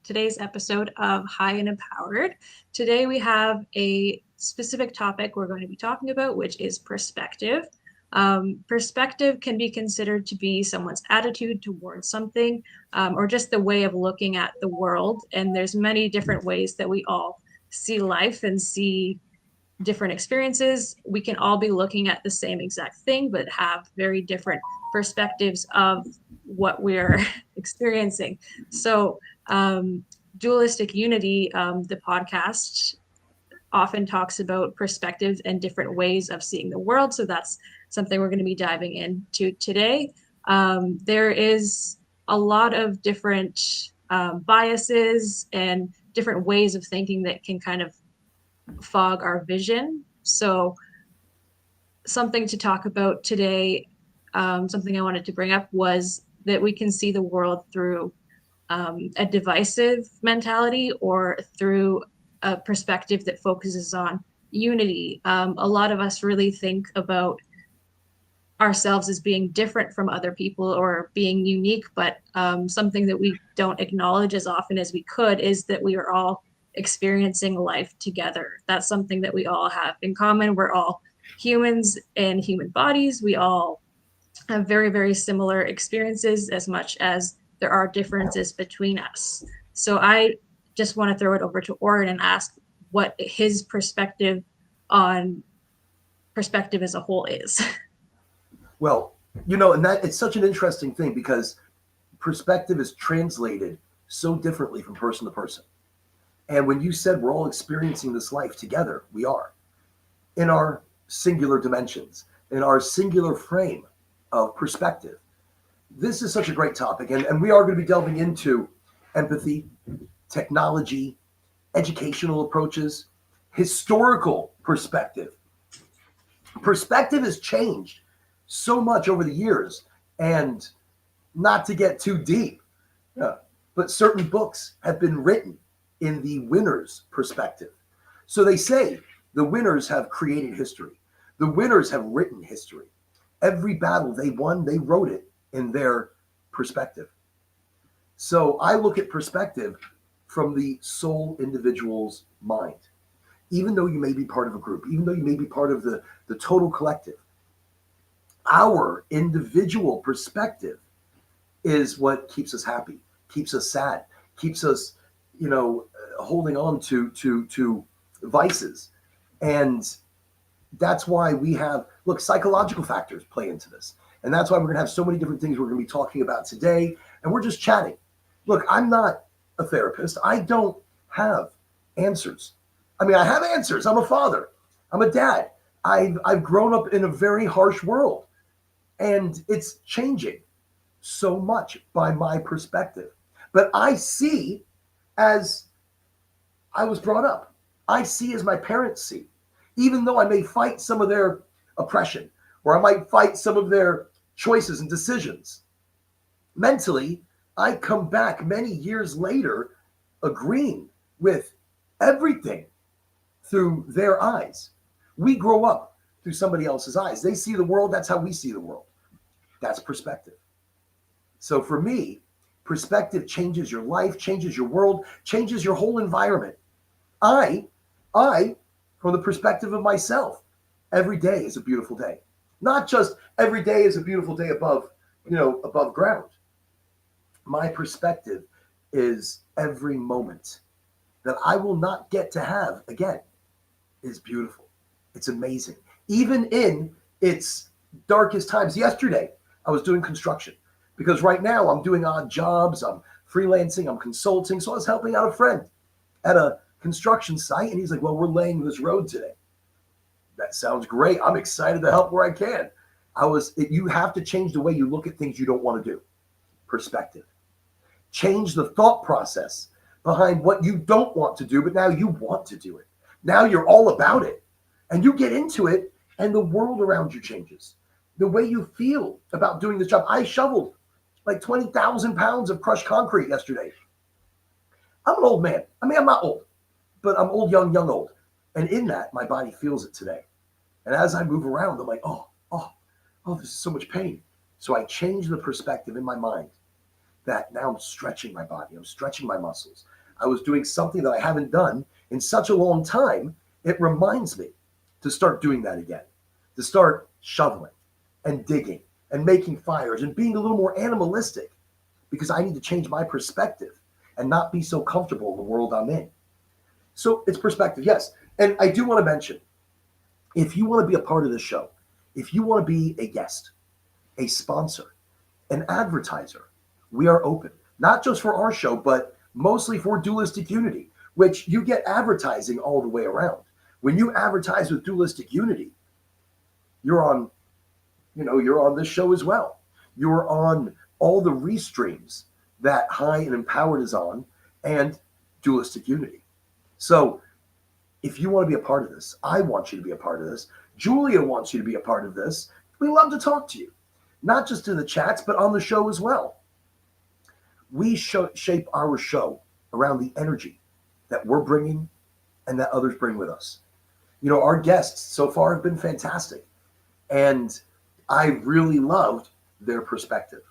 today's episode of High and Empowered. Today we have a specific topic we're going to be talking about, which is perspective. Perspective can be considered to be someone's attitude towards something, or just the way of looking at the world. And there's many different ways that we all see life and see different experiences. We can all be looking at the same exact thing, but have very different perspectives of what we're experiencing. So, Dualistic Unity, the podcast, often talks about perspectives and different ways of seeing the world. So, that's something we're going to be diving into today. There is a lot of different biases and different ways of thinking that can kind of fog our vision. So, something to talk about today, something I wanted to bring up was that we can see the world through a divisive mentality or through a perspective that focuses on unity. A lot of us really think about ourselves as being different from other people or being unique, but something that we don't acknowledge as often as we could is that we are all experiencing life together. That's something that we all have in common. We're all humans in human bodies. We all have very, very similar experiences as much as there are differences between us. So I just want to throw it over to Oren and ask what his perspective on perspective as a whole is. Well, and that it's such an interesting thing because perspective is translated so differently from person to person. And when you said we're all experiencing this life together, we are in our singular dimensions, in our singular frame of perspective. This is such a great topic. And we are going to be delving into empathy, technology, educational approaches, historical perspective. Perspective has changed so much over the years, and not to get too deep, but certain books have been written in the winner's perspective. So they say the winners have created history. The winners have written history. Every battle they won, they wrote it in their perspective. So I look at perspective from the sole individual's mind. Even though you may be part of a group, even though you may be part of the total collective, our individual perspective is what keeps us happy, keeps us sad, keeps us, holding on to vices. And that's why we have, psychological factors play into this. And that's why we're going to have so many different things we're going to be talking about today. And we're just chatting. Look, I'm not a therapist. I don't have answers. I mean, I have answers. I'm a father. I'm a dad. I've grown up in a very harsh world. And it's changing so much by my perspective. But I see as I was brought up. I see as my parents see. Even though I may fight some of their oppression, or I might fight some of their choices and decisions, mentally, I come back many years later agreeing with everything through their eyes. We grow up through somebody else's eyes. They see the world, that's how we see the world. That's perspective. So for me, perspective changes your life, changes your world, changes your whole environment. I, from the perspective of myself, every day is a beautiful day. Not just every day is a beautiful day above ground. My perspective is every moment that I will not get to have again is beautiful. It's amazing. Even in its darkest times. Yesterday, I was doing construction because right now I'm doing odd jobs. I'm freelancing. I'm consulting. So I was helping out a friend at a construction site. And he's like, well, we're laying this road today. That sounds great. I'm excited to help where I can. You have to change the way you look at things you don't want to do. Perspective. Change the thought process behind what you don't want to do, but now you want to do it. Now you're all about it. And you get into it, and the world around you changes. The way you feel about doing this job. I shoveled like 20,000 pounds of crushed concrete yesterday. I'm an old man. I mean, I'm not old, but I'm old, young old. And in that, my body feels it today. And as I move around, I'm like, oh, this is so much pain. So I change the perspective in my mind that now I'm stretching my body, I'm stretching my muscles. I was doing something that I haven't done in such a long time. It reminds me to start doing that again, to start shoveling and digging and making fires and being a little more animalistic, because I need to change my perspective and not be so comfortable in the world I'm in. So it's perspective, yes. And I do want to mention, if you want to be a part of this show, if you want to be a guest, a sponsor, an advertiser, we are open, not just for our show, but mostly for Dualistic Unity, which you get advertising all the way around. When you advertise with Dualistic Unity, you're on, you're on this show as well. You're on all the restreams that High and Empowered is on, and Dualistic Unity. So if you want to be a part of this, I want you to be a part of this. Julia wants you to be a part of this. We love to talk to you, not just in the chats, but on the show as well. We shape our show around the energy that we're bringing and that others bring with us. Our guests so far have been fantastic, and I really loved their perspective.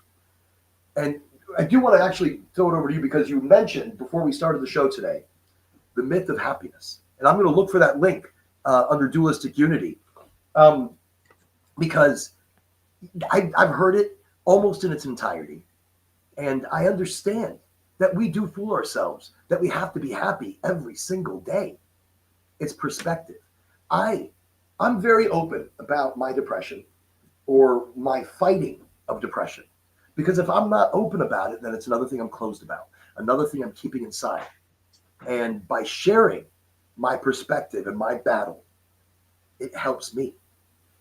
And I do want to actually throw it over to you, because you mentioned before we started the show today the myth of happiness. And I'm going to look for that link under Dualistic Unity, because I've heard it almost in its entirety. And I understand that we do fool ourselves, that we have to be happy every single day. It's perspective. I'm very open about my depression or my fighting of depression, because if I'm not open about it, then it's another thing I'm closed about, another thing I'm keeping inside. And by sharing my perspective and my battle, it helps me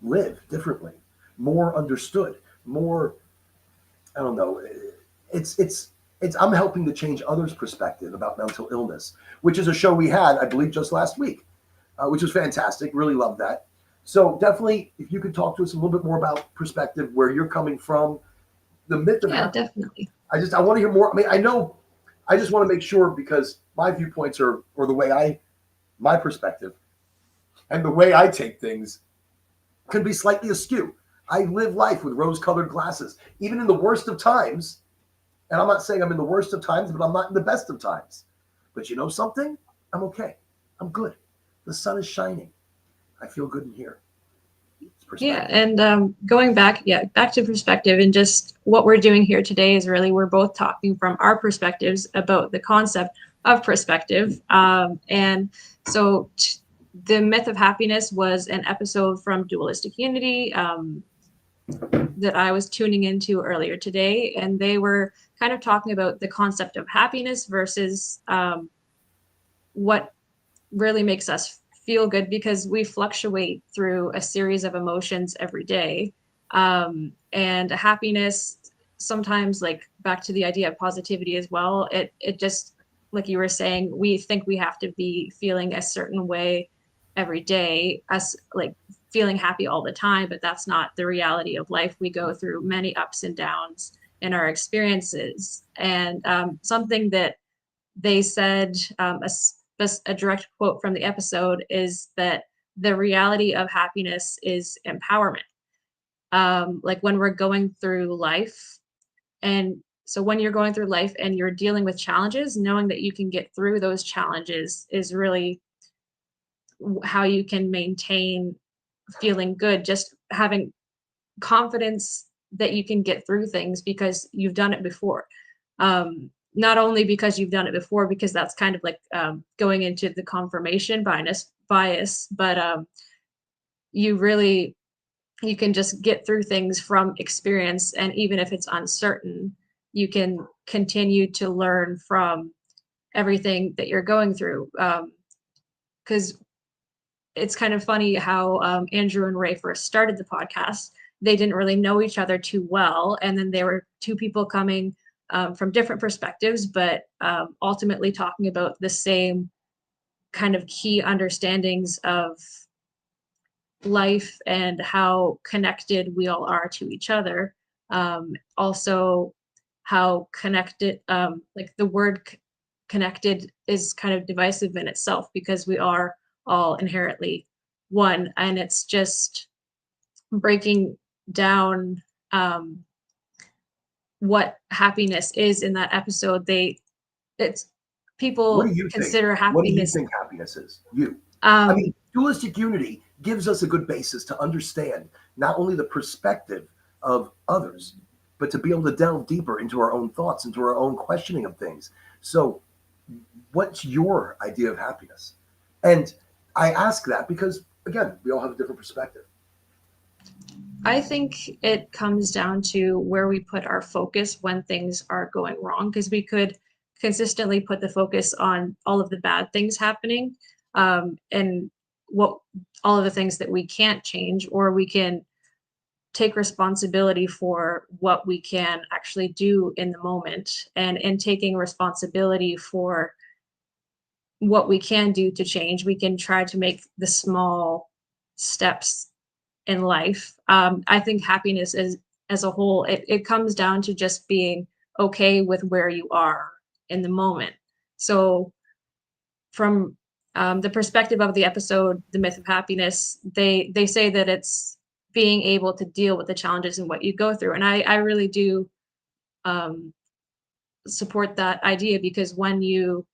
live differently, more understood, more, I don't know, it's I'm helping to change others' perspective about mental illness, which is a show we had, I believe, just last week, which was fantastic. Really loved that. So definitely, if you could talk to us a little bit more about perspective, where you're coming from, the myth of Yeah, happiness. definitely. I want to hear more. I mean, I know, I just want to make sure, because my viewpoints are, or the way my perspective and the way I take things can be slightly askew. I live life with rose-colored glasses, even in the worst of times. And I'm not saying I'm in the worst of times, but I'm not in the best of times. But you know something? I'm okay. I'm good. The sun is shining. I feel good in here. It's Yeah, perspective. and going back, yeah, back to perspective, and just what we're doing here today is really we're both talking from our perspectives about the concept of perspective. And so the myth of happiness was an episode from Dualistic Unity that I was tuning into earlier today, and they were kind of talking about the concept of happiness versus what really makes us feel good, because we fluctuate through a series of emotions every day. And happiness, sometimes, like back to the idea of positivity as well, it just, like you were saying, we think we have to be feeling a certain way every day, as like feeling happy all the time, but that's not the reality of life. We go through many ups and downs in our experiences. And something that they said, a direct quote from the episode, is that the reality of happiness is empowerment. Like when we're going through life, and so when you're going through life and you're dealing with challenges, knowing that you can get through those challenges is really how you can maintain feeling good. Just having confidence that you can get through things because you've done it before. Not only because you've done it before, because that's kind of like going into the confirmation bias, but you really, you can just get through things from experience, and even if it's uncertain, you can continue to learn from everything that you're going through. Because it's kind of funny how Andrew and Ray first started the podcast. They didn't really know each other too well, and then they were two people coming from different perspectives, but ultimately talking about the same kind of key understandings of life and how connected we all are to each other. Also, how connected, like the word connected is kind of divisive in itself, because we are all inherently one. And it's just breaking down what happiness is in that episode. It's What do people you think? consider What do you happiness. think happiness is? You. I mean, Um, dualistic unity gives us a good basis to understand not only the perspective of others, but to be able to delve deeper into our own thoughts, into our own questioning of things. So, what's your idea of happiness? And I ask that because, again, we all have a different perspective. I think it comes down to where we put our focus when things are going wrong, because we could consistently put the focus on all of the bad things happening, and what all of the things that we can't change, or we can take responsibility for what we can actually do in the moment, and in taking responsibility for what we can do to change, we can try to make the small steps in life. I think happiness is, as a whole, it comes down to just being okay with where you are in the moment. So, from the perspective of the episode, "The Myth of Happiness," they say that it's being able to deal with the challenges and what you go through, and I really do um, support that idea, because when you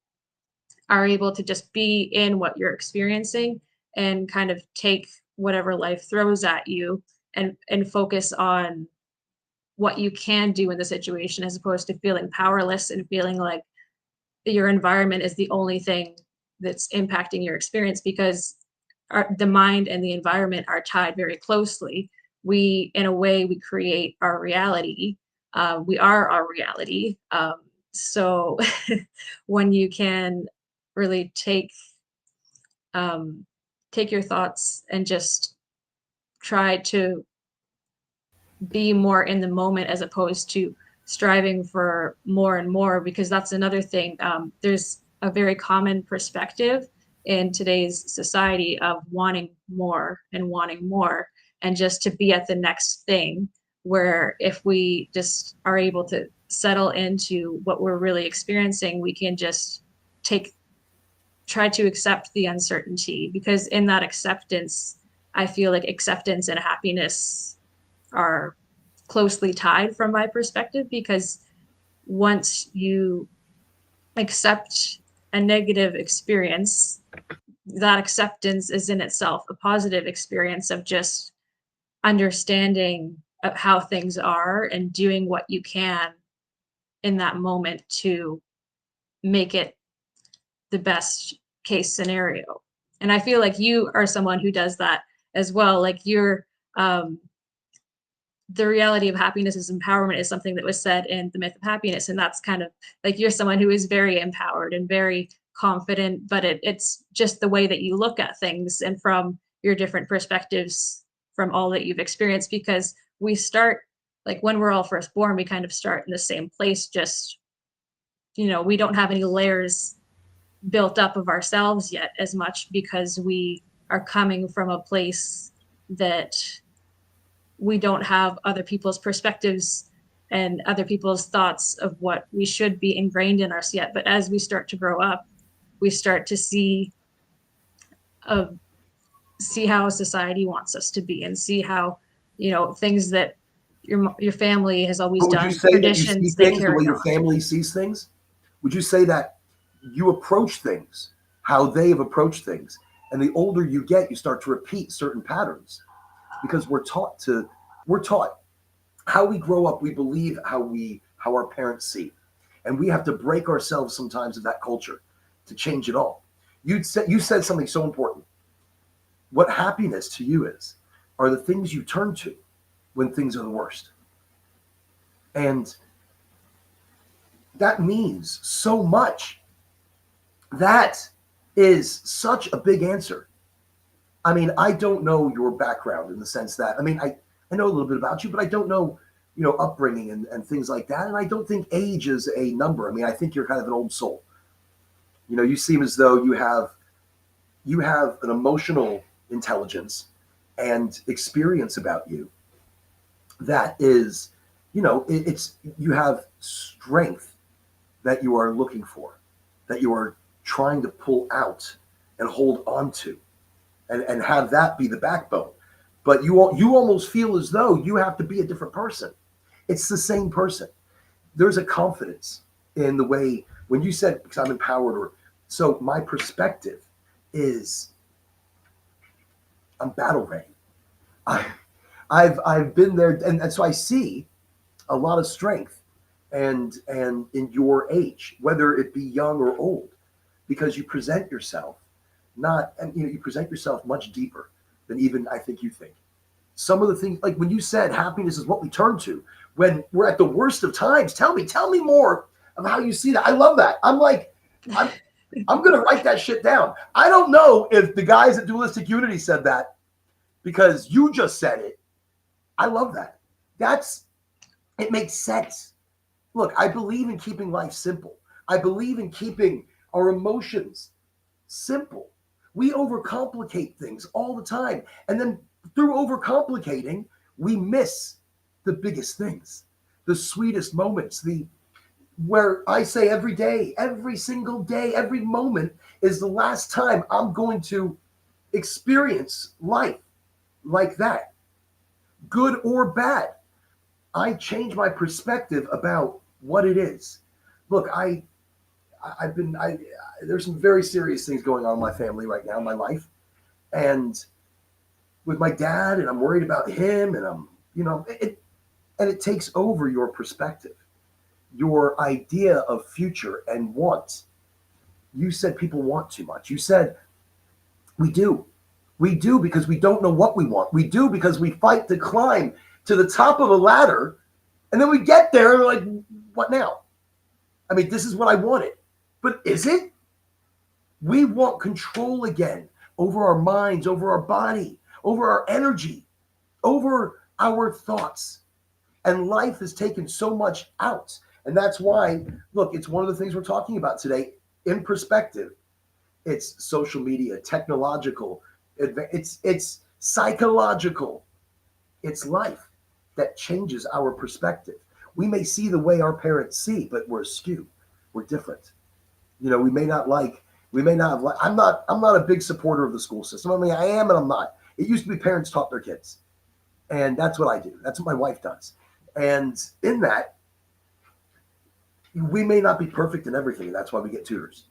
are able to just be in what you're experiencing and kind of take whatever life throws at you, and focus on what you can do in the situation, as opposed to feeling powerless and feeling like your environment is the only thing that's impacting your experience, because the mind and the environment are tied very closely. We, in a way, we create our reality. We are our reality. So when you can really um, take your thoughts and just try to be more in the moment, as opposed to striving for more and more, because that's another thing. There's a very common perspective in today's society of wanting more and wanting more, and just to be at the next thing, where if we just are able to settle into what we're really experiencing, we can just take try to accept the uncertainty, because in that acceptance, I feel like acceptance and happiness are closely tied from my perspective, because once you accept a negative experience, that acceptance is in itself a positive experience of just understanding of how things are and doing what you can in that moment to make it the best case scenario. And I feel like you are someone who does that as well. Like, um, the reality of happiness is empowerment is something that was said in The Myth of Happiness, and that's kind of like, you're someone who is very empowered and very confident, but it's just the way that you look at things, and from your different perspectives from all that you've experienced, because we start, like, when we're all first born, we kind of start in the same place, just, we don't have any layers built up of ourselves yet as much, because we are coming from a place that we don't have other people's perspectives and other people's thoughts of what we should be ingrained in us yet. But as we start to grow up, we start to uh, see how society wants us to be, and see how, things that your family has always But would you done, say that you see traditions that things the way carry your on. family sees things? Would you say that you approach things how they have approached things? And the older you get, you start to repeat certain patterns because we're taught how we grow up, we believe how our parents see. And we have to break ourselves sometimes of that culture to change it all. You said something so important. What happiness to you is are the things you turn to when things are the worst. And that means so much. That is such a big answer. I mean, I don't know your background in the sense that, I mean, I know a little bit about you, but I don't know, upbringing and things like that. And I don't think age is a number. I mean, I think you're kind of an old soul. You seem as though you have an emotional intelligence and experience about you that is, it's you have strength that you are looking for, that you are trying to pull out and hold on to, and have that be the backbone. But you almost feel as though you have to be a different person. It's the same person. there's a confidence in the way when you said because I'm empowered, or so my perspective is I'm battle ready. I, I've been there, and so I see a lot of strength and in your age, whether it be young or old, because you present yourself not, and you present yourself much deeper than even I think you think. Some of the things, like when you said happiness is what we turn to when we're at the worst of times. Tell me more of how you see that. I love that. I'm like, I'm I'm gonna write that shit down. I don't know if the guys at Dualistic Unity said that because you just said it. I love that. That's it makes sense. Look, I believe in keeping life simple. I believe in keeping our emotions simple. We overcomplicate things all the time. And then through overcomplicating, we miss the biggest things, the sweetest moments, the where I say every day, every single day, every moment is the last time I'm going to experience life like that, good or bad. I change my perspective about what it is. Look, I've been I there's some very serious things going on in my family right now in my life, and with my dad, and I'm worried about him, and I'm it and it takes over your perspective, your idea of future and want. You said people want too much. You said we do. We do because we don't know what we want. We do because we fight to climb to the top of a ladder, and then we get there and we're like, what now? I mean, this is what I wanted. But is it? We want control again over our minds, over our body, over our energy, over our thoughts. And life has taken so much out. And that's why, look, it's one of the things we're talking about today in perspective. It's social media, technological, it's psychological. It's life that changes our perspective. We may see the way our parents see, but we're askew. We're different. We may not like, we may not have like, I'm not a big supporter of the school system. I mean, I am and I'm not. It used to be parents taught their kids. And that's what I do. That's what my wife does. And in that, we may not be perfect in everything. And that's why we get tutors.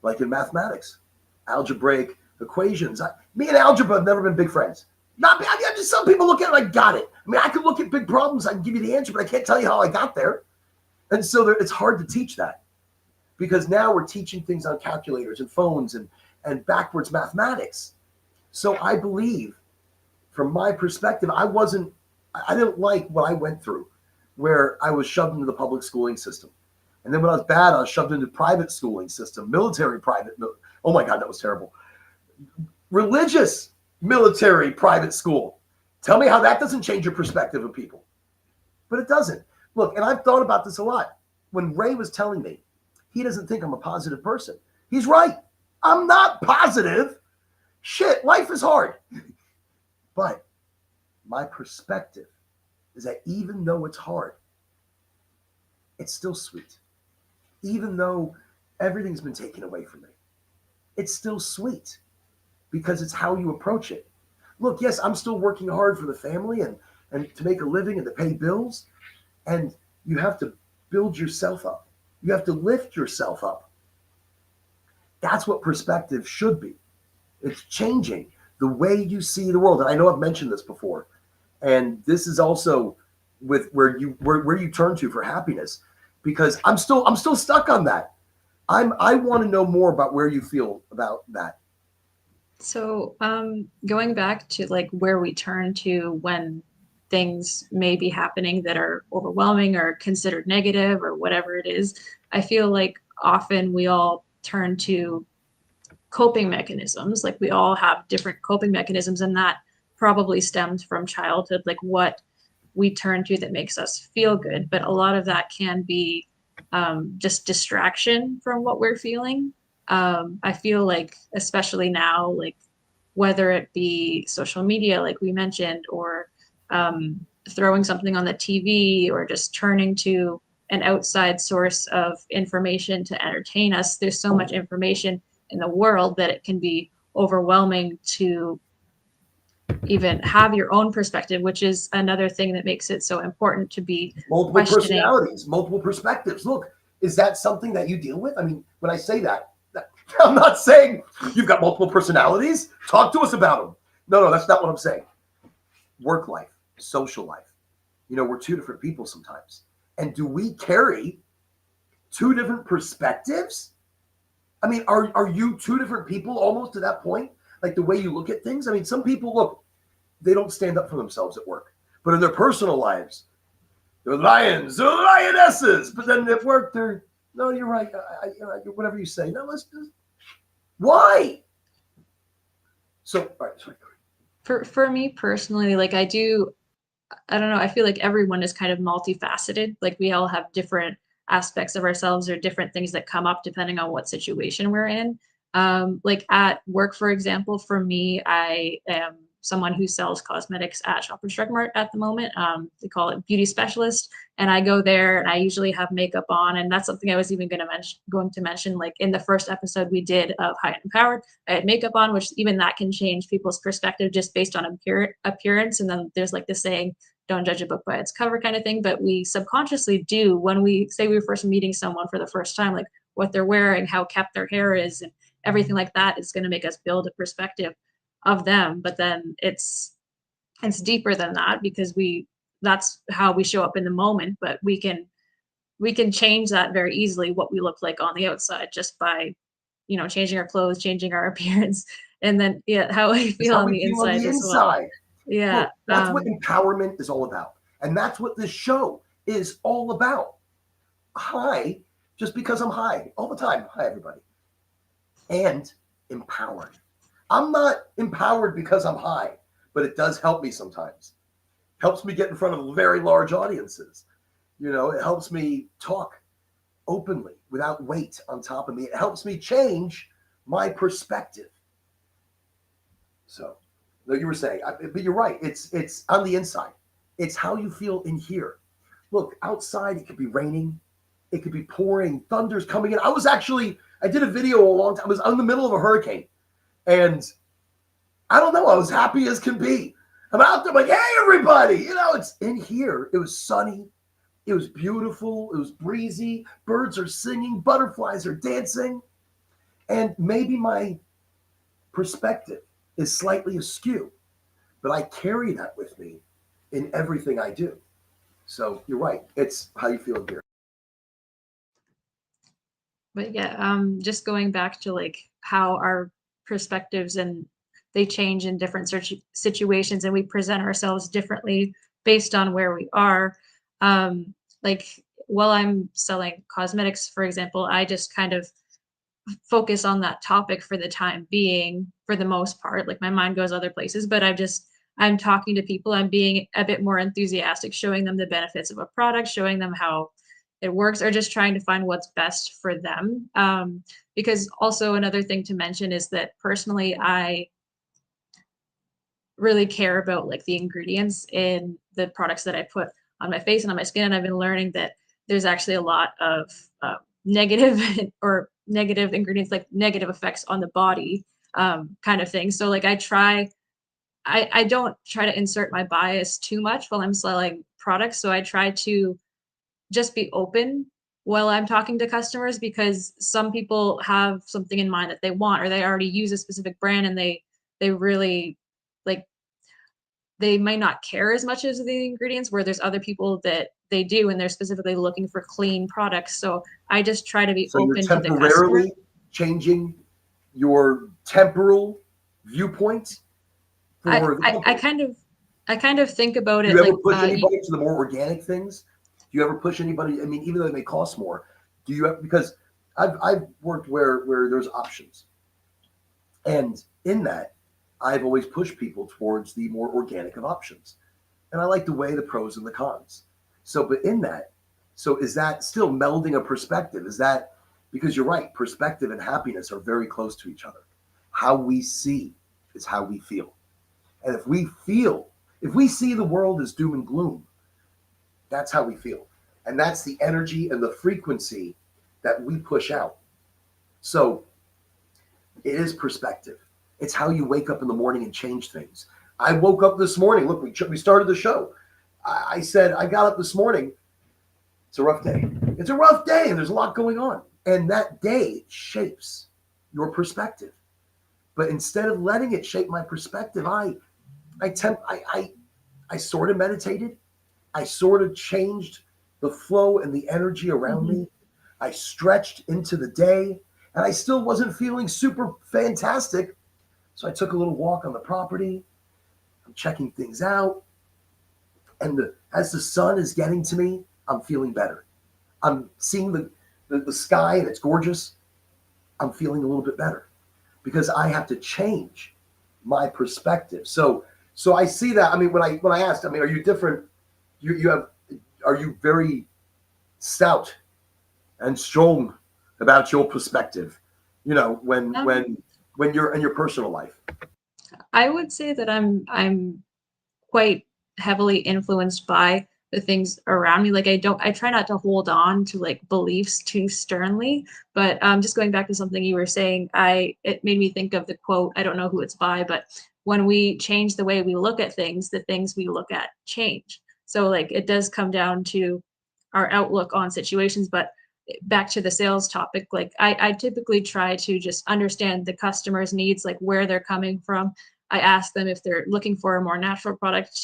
Like in mathematics, algebraic equations. Me and algebra have never been big friends. Not I just some people look at it like got it. I mean, I can look at big problems, I can give you the answer, but I can't tell you how I got there. And so it's hard to teach that because now we're teaching things on calculators and phones and backwards mathematics. So I believe, from my perspective, I didn't like what I went through, where I was shoved into the public schooling system. And then when I was bad, I was shoved into private schooling system, military private. Oh my God, that was terrible. Religious military private school. Tell me how that doesn't change your perspective of people. But it doesn't. Look, and I've thought about this a lot. When Ray was telling me he doesn't think I'm a positive person, he's right. I'm not positive. Shit, life is hard. But my perspective is that even though it's hard, it's still sweet. Even though everything's been taken away from me, it's still sweet because it's how you approach it. Look, yes, I'm still working hard for the family and to make a living and to pay bills. And you have to build yourself up. You have to lift yourself up. That's what perspective should be. It's changing the way you see the world. And I know I've mentioned this before. And this is also with where you turn to for happiness, because I'm still stuck on that. I want to know more about where you feel about that. So, going back to like where we turn to when things may be happening that are overwhelming or considered negative or whatever it is, I feel like often we all turn to coping mechanisms. Like we all have different coping mechanisms, and that probably stems from childhood, like what we turn to that makes us feel good. But a lot of that can be just distraction from what we're feeling. I feel like, especially now, like whether it be social media, like we mentioned, or throwing something on the TV, or just turning to an outside source of information to entertain us. There's so much information in the world that it can be overwhelming to even have your own perspective, which is another thing that makes it so important to be Multiple questioning. personalities, multiple perspectives. Look, is that something that you deal with? I mean, when I say that I'm not saying you've got multiple personalities. Talk to us about them. No, that's not what I'm saying. Work life, social life. We're two different people sometimes. And do we carry two different perspectives? I mean, are you two different people almost to that point? Like the way you look at things? I mean, some people, look, they don't stand up for themselves at work, but in their personal lives, they're lions, they're lionesses. But then at work, they're, no, you're right. Whatever you say. No, let's just, why? So, all right, sorry. For me personally, like I don't know, I feel like everyone is kind of multifaceted. Like we all have different aspects of ourselves or different things that come up depending on what situation we're in. Like at work, for example, for me, I am someone who sells cosmetics at Shoppers Drug Mart at the moment. They call it beauty specialist, and I go there and I usually have makeup on, and that's something I was even going to mention. Like in the first episode we did of High and Empowered, I had makeup on, which even that can change people's perspective just based on appearance. And then there's like the saying, don't judge a book by its cover kind of thing. But we subconsciously do when we say we were first meeting someone for the first time, like what they're wearing, how kept their hair is, and everything like that is going to make us build a perspective of them. But then it's deeper than that because that's how we show up in the moment. But we can change that very easily, what we look like on the outside, just by changing our clothes, changing our appearance, and then how I It's feel how on we the feel on inside the as well. inside. Yeah. Look, that's what empowerment is all about. And that's what this show is all about. Hi, just because I'm high all the time. Hi, everybody. And empowered. I'm not empowered because I'm high, but it does help me sometimes. Helps me get in front of very large audiences. It helps me talk openly without weight on top of me. It helps me change my perspective. So, no, you were saying, but you're right. It's on the inside. It's how you feel in here. Look, outside it could be raining, it could be pouring, thunder's coming in. I did a video a long time. I was in the middle of a hurricane, and I don't know. I was happy as can be. I'm out there like, hey, everybody. It's in here. It was sunny. It was beautiful. It was breezy. Birds are singing. Butterflies are dancing. And maybe my perspective is slightly askew, but I carry that with me in everything I do. So you're right. It's how you feel here. But yeah, just going back to like how our perspectives and they change in different situations, and we present ourselves differently based on where we are. Like while I'm selling cosmetics, for example, I just kind of focus on that topic for the time being, for the most part. Like my mind goes other places, but I'm talking to people, I'm being a bit more enthusiastic, showing them the benefits of a product, showing them how it works, or just trying to find what's best for them. Because also another thing to mention is that personally, I really care about like the ingredients in the products that I put on my face and on my skin. And I've been learning that there's actually a lot of negative or negative ingredients, like negative effects on the body, kind of thing. So like I don't try to insert my bias too much while I'm selling products. So I try to just be open while I'm talking to customers, because some people have something in mind that they want, or they already use a specific brand and they really like, they might not care as much as the ingredients, where there's other people that they do and they're specifically looking for clean products. So I just try to be So you're open to the customer. temporarily changing your temporal viewpoint I, for the I, I company. kind of I kind of think about Do it you ever like push anybody to the more organic things? Do you ever push anybody? I mean, even though they may cost more, do you have, because I've worked where there's options, and in that, I've always pushed people towards the more organic of options, and I like to weigh the pros and the cons. So, but in that, so is that still melding a perspective? Is that, because you're right, perspective and happiness are very close to each other. How we see is how we feel, and if we see the world as doom and gloom, that's how we feel. And that's the energy and the frequency that we push out. So it is perspective. It's how you wake up in the morning and change things. I woke up this morning. Look, we started the show. I said, I got up this morning. It's a rough day. It's a rough day, and there's a lot going on. And that day shapes your perspective. But instead of letting it shape my perspective, I sort of meditated. I sort of changed the flow and the energy around Mm-hmm. me. I stretched into the day, and I still wasn't feeling super fantastic. So I took a little walk on the property. I'm checking things out. And as the sun is getting to me, I'm feeling better. I'm seeing the sky, and it's gorgeous. I'm feeling a little bit better because I have to change my perspective. So I see that. I mean, when I asked, I mean, are you different? You have, are you very stout and strong about your perspective? You know, Um, when you're in your personal life. I would say that I'm quite heavily influenced by the things around me. Like I try not to hold on to like beliefs too sternly. But just going back to something you were saying, I it made me think of the quote. I don't know who it's by, but when we change the way we look at things, the things we look at change. So like it does come down to our outlook on situations, but back to the sales topic, like I typically try to just understand the customer's needs, like where they're coming from. I ask them if they're looking for a more natural product,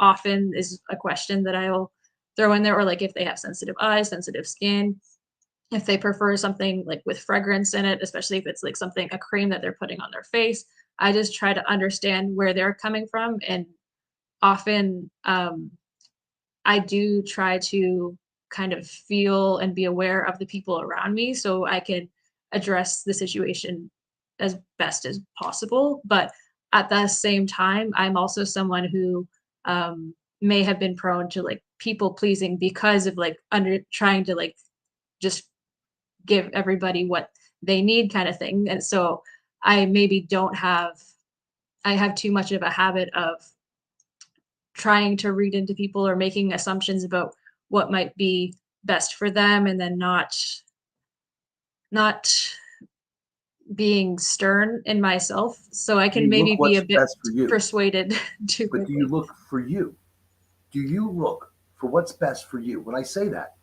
often is a question that I'll throw in there, or like if they have sensitive eyes, sensitive skin, if they prefer something like with fragrance in it, especially if it's like something, a cream that they're putting on their face. I just try to understand where they're coming from. And often I do try to kind of feel and be aware of the people around me so I can address the situation as best as possible. But at the same time, I'm also someone who may have been prone to like people pleasing because of like under trying to like just give everybody what they need kind of thing. And so I maybe don't have, I have too much of a habit of trying to read into people or making assumptions about what might be best for them, and then not being stern in myself, so I can You maybe look be a what's bit best for you, persuaded too but do you quickly. look for you? Do you look for what's best for you? When I say that,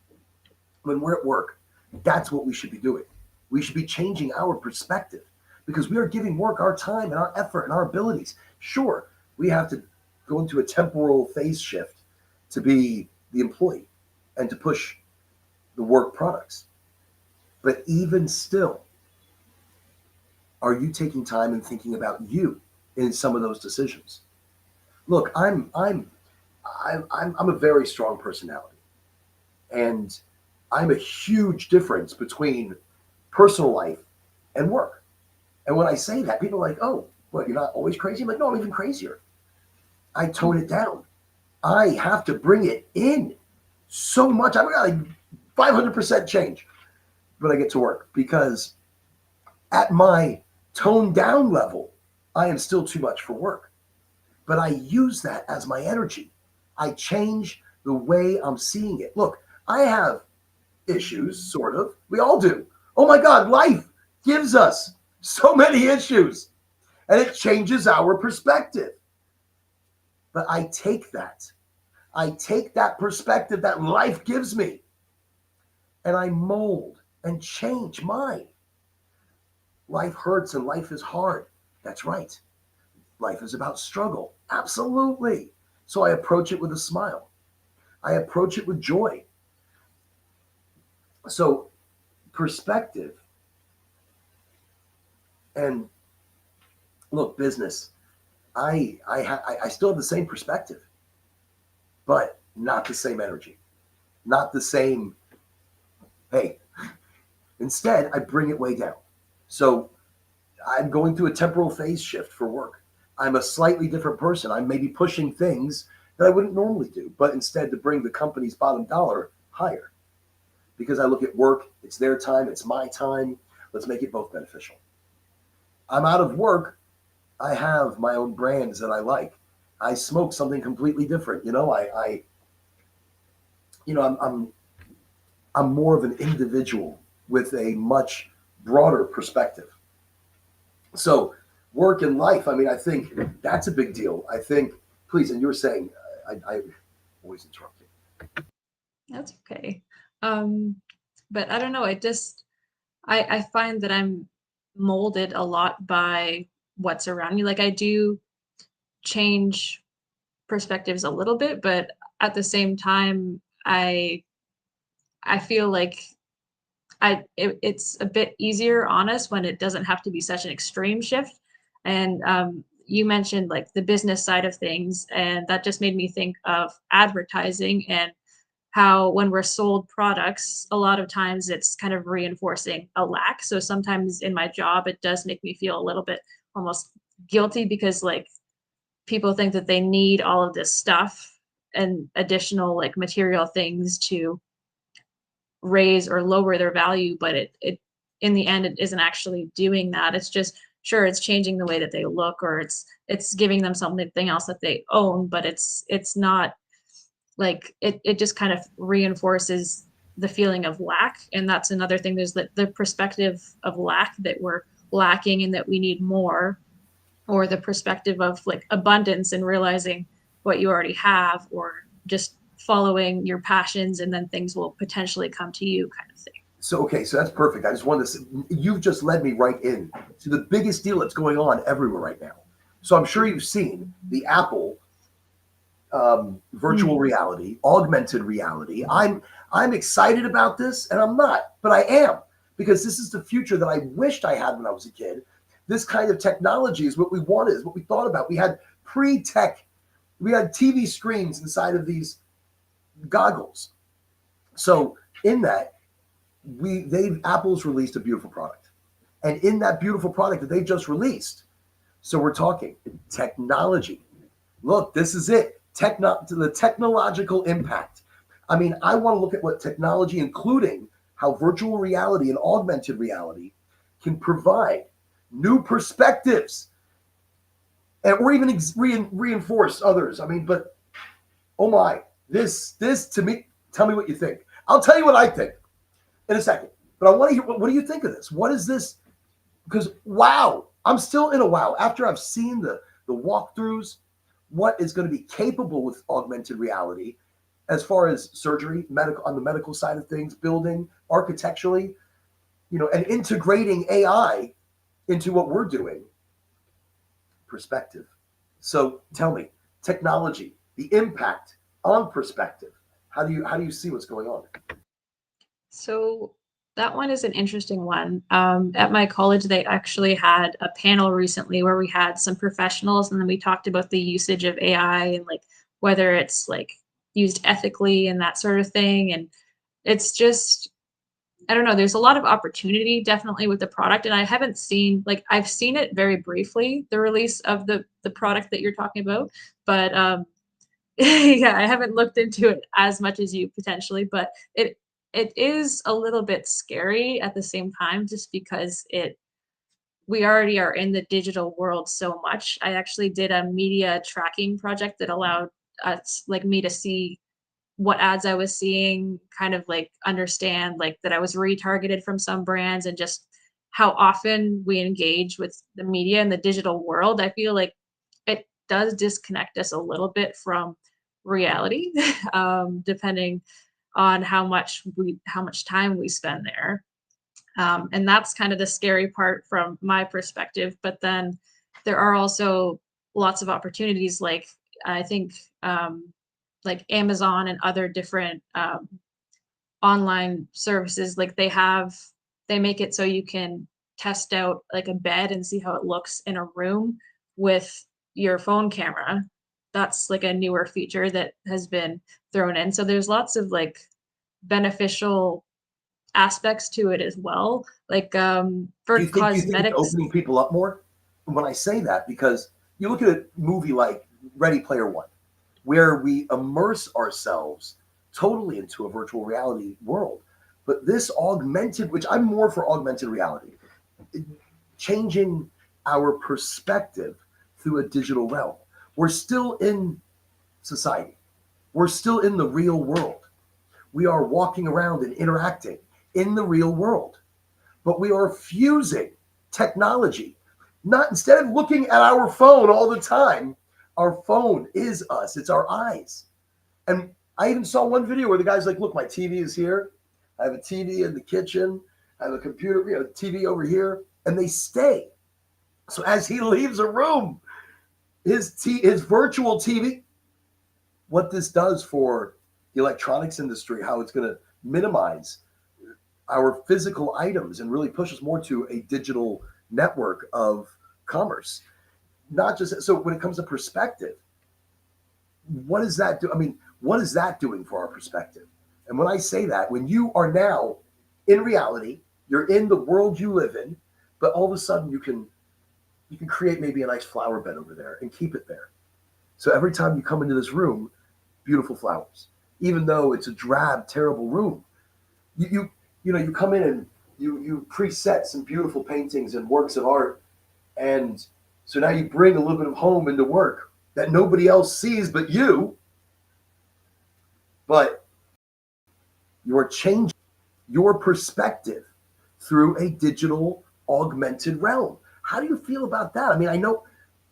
when we're at work, that's what we should be doing. We should be changing our perspective because we are giving work our time and our effort and our abilities. Sure, we have to go into a temporal phase shift to be the employee and to push the work products. But even still, are you taking time and thinking about you in some of those decisions? Look, I'm a very strong personality, and I'm a huge difference between personal life and work. And when I say that, people are like, "Oh, what? You're not always crazy?" I'm like, "No, I'm even crazier. I tone it down. I have to bring it in so much. I've got like 500% change when I get to work because at my toned down level, I am still too much for work. But I use that as my energy. I change the way I'm seeing it. Look, I have issues, sort of. We all do. Oh my God, life gives us so many issues and it changes our perspective. But I take that perspective that life gives me and I mold and change mine. Life hurts and life is hard. That's right. Life is about struggle. Absolutely. So I approach it with a smile. I approach it with joy. So perspective and look, business. I still have the same perspective, but not the same energy, not the same. Hey, instead I bring it way down. So I'm going through a temporal phase shift for work. I'm a slightly different person. I'm maybe pushing things that I wouldn't normally do, but instead to bring the company's bottom dollar higher because I look at work. It's their time. It's my time. Let's make it both beneficial. I'm out of work. I have my own brands that I like. I smoke something completely different. You know, I'm more of an individual with a much broader perspective. So work and life. I mean, I think that's a big deal. I think, please, and you were saying, I always interrupt you. That's okay. Um, but I don't know, I find that I'm molded a lot by what's around me. Like I do change perspectives a little bit, but at the same time, I feel like it's a bit easier on us when it doesn't have to be such an extreme shift. And you mentioned like the business side of things, and that just made me think of advertising and how when we're sold products, a lot of times it's kind of reinforcing a lack. So sometimes in my job, it does make me feel a little bit almost guilty because like people think that they need all of this stuff and additional like material things to raise or lower their value, but it in the end it isn't actually doing that. It's just sure it's changing the way that they look or it's giving them something else that they own, but it's not like it just kind of reinforces the feeling of lack. And that's another thing. There's the perspective of lack that we're lacking and that we need more, or the perspective of like abundance and realizing what you already have, or just following your passions and then things will potentially come to you kind of thing. So, okay, so that's perfect. I just wanted to say, you've just led me right in to the biggest deal that's going on everywhere right now. So I'm sure you've seen the Apple virtual Mm. reality, augmented reality. I'm excited about this, and I'm not, but I am because this is the future that I wished I had when I was a kid. This kind of technology is what we wanted, is what we thought about. We had pre-tech, we had TV screens inside of these goggles. So in that, they've Apple's released a beautiful product, and in that beautiful product that they just released, so we're talking technology. Look, this is it. The technological impact. I mean, I want to look at what technology, including how virtual reality and augmented reality can provide new perspectives and or even reinforce others. I mean, but oh my, this to me, tell me what you think. I'll tell you what I think in a second. But I want to hear what do you think of this? What is this? Because wow, I'm still in a wow after I've seen the walkthroughs, what is going to be capable with augmented reality as far as surgery, medical on the medical side of things, building, architecturally, and integrating AI into what we're doing. Perspective. So tell me, technology, the impact on perspective. How do you see what's going on? So that one is an interesting one. At my college, they actually had a panel recently where we had some professionals, and then we talked about the usage of AI and like whether it's like used ethically and that sort of thing. And it's just, I don't know, there's a lot of opportunity definitely with the product. And I haven't seen like I've seen it very briefly, the release of the product that you're talking about, but yeah, I haven't looked into it as much as you potentially, but it is a little bit scary at the same time just because it we already are in the digital world so much. I actually did a media tracking project that allowed us like me to see what ads I was seeing, kind of like understand like that I was retargeted from some brands and just how often we engage with the media and the digital world. I feel like it does disconnect us a little bit from reality, depending on how much time we spend there. And that's kind of the scary part from my perspective. But then there are also lots of opportunities, like I think like Amazon and other different online services, like they make it so you can test out like a bed and see how it looks in a room with your phone camera. That's like a newer feature that has been thrown in. So there's lots of like beneficial aspects to it as well. Like Do for you think it's cosmetics. opening people up more? When I say that, because you look at a movie like Ready Player One, where we immerse ourselves totally into a virtual reality world. But this augmented, which I'm more for augmented reality, changing our perspective through a digital realm. We're still in society. We're still in the real world. We are walking around and interacting in the real world, but we are fusing technology. Not instead of looking at our phone all the time, our phone is us. It's our eyes. And I even saw one video where the guy's like, look, my TV is here. I have a TV in the kitchen. I have a computer, TV over here. And they stay. So as he leaves a room, his virtual TV, what this does for the electronics industry, how it's going to minimize our physical items and really push us more to a digital network of commerce. Not just so when it comes to perspective, what does that do? I mean, what is that doing for our perspective? And when I say that, when you are now in reality, you're in the world you live in, but all of a sudden you can create maybe a nice flower bed over there and keep it there. So every time you come into this room, beautiful flowers, even though it's a drab, terrible room, you come in and you preset some beautiful paintings and works of art, and so now you bring a little bit of home into work that nobody else sees but you, but you're changing your perspective through a digital augmented realm. How do you feel about that? I mean, I know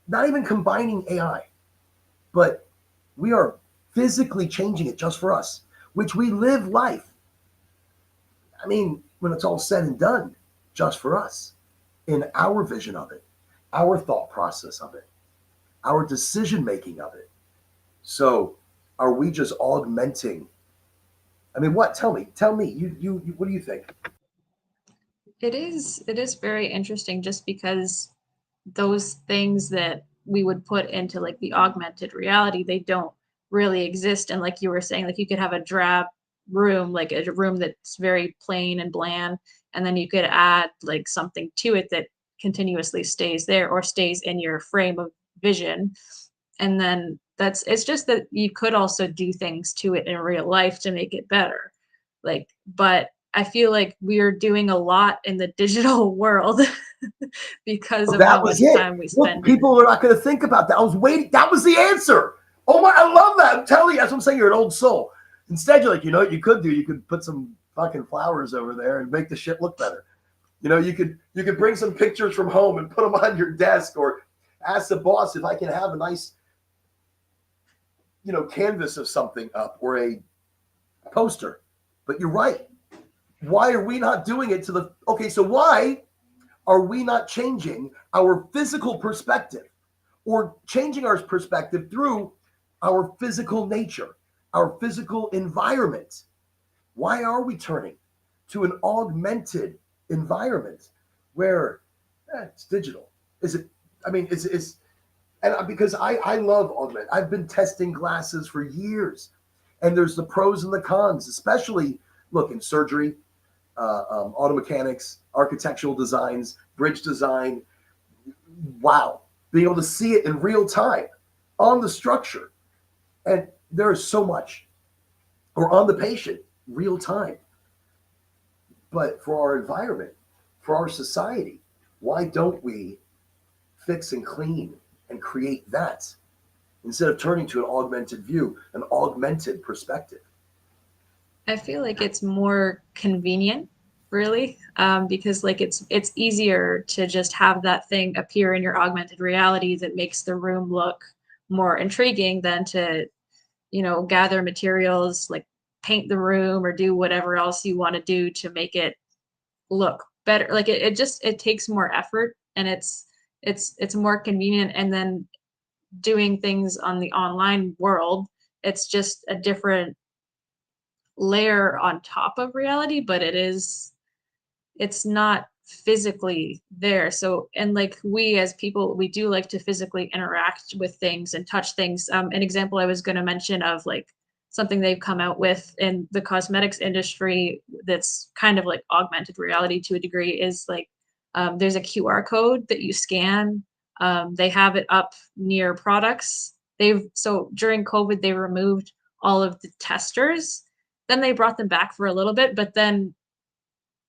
not even combining AI, but we are physically changing it just for us, which we live life. I mean, when it's all said and done, just for us, in our vision of it, our thought process of it, our decision making of it. So, are we just augmenting? I mean, what? Tell me. You what do you think? It is very interesting just because those things that we would put into like the augmented reality, they don't really exist. And like you were saying, like you could have a drab room, like a room that's very plain and bland, and then you could add like something to it that continuously stays there or stays in your frame of vision. And then it's just that you could also do things to it in real life to make it better. Like, but I feel like we're doing a lot in the digital world because Oh, of that how was much it. time we Look, spend in it. people are not going to think about that. I was waiting. That was the answer. Oh my, I love that. I'm telling you, that's what I'm saying. You're an old soul. Instead, you're like, you know what you could do? You could put some fucking flowers over there and make the shit look better. You could bring some pictures from home and put them on your desk, or ask the boss if I can have a nice, canvas of something up, or a poster. But you're right. Why are we not doing it to the okay? So why are we not changing our physical perspective, or changing our perspective through our physical nature, our physical environment? Why are we turning to an augmented environment where it's digital? Is it? I mean, is and because I love augment. I've been testing glasses for years, and there's the pros and the cons, especially look in surgery, auto mechanics, architectural designs, bridge design. Wow, being able to see it in real time on the structure, and there is so much, or on the patient, real time. But for our environment, for our society, why don't we fix and clean and create that instead of turning to an augmented view, an augmented perspective? I feel like it's more convenient, really, because like it's easier to just have that thing appear in your augmented reality that makes the room look more intriguing than to, gather materials, like paint the room or do whatever else you want to do to make it look better. Like it takes more effort, and it's more convenient. And then doing things on the online world, it's just a different layer on top of reality, but it's not physically there. So, and like we as people, we do like to physically interact with things and touch things. An example I was going to mention of like something they've come out with in the cosmetics industry that's kind of like augmented reality to a degree is like there's a QR code that you scan. They have it up near products. So during COVID, they removed all of the testers. Then they brought them back for a little bit, but then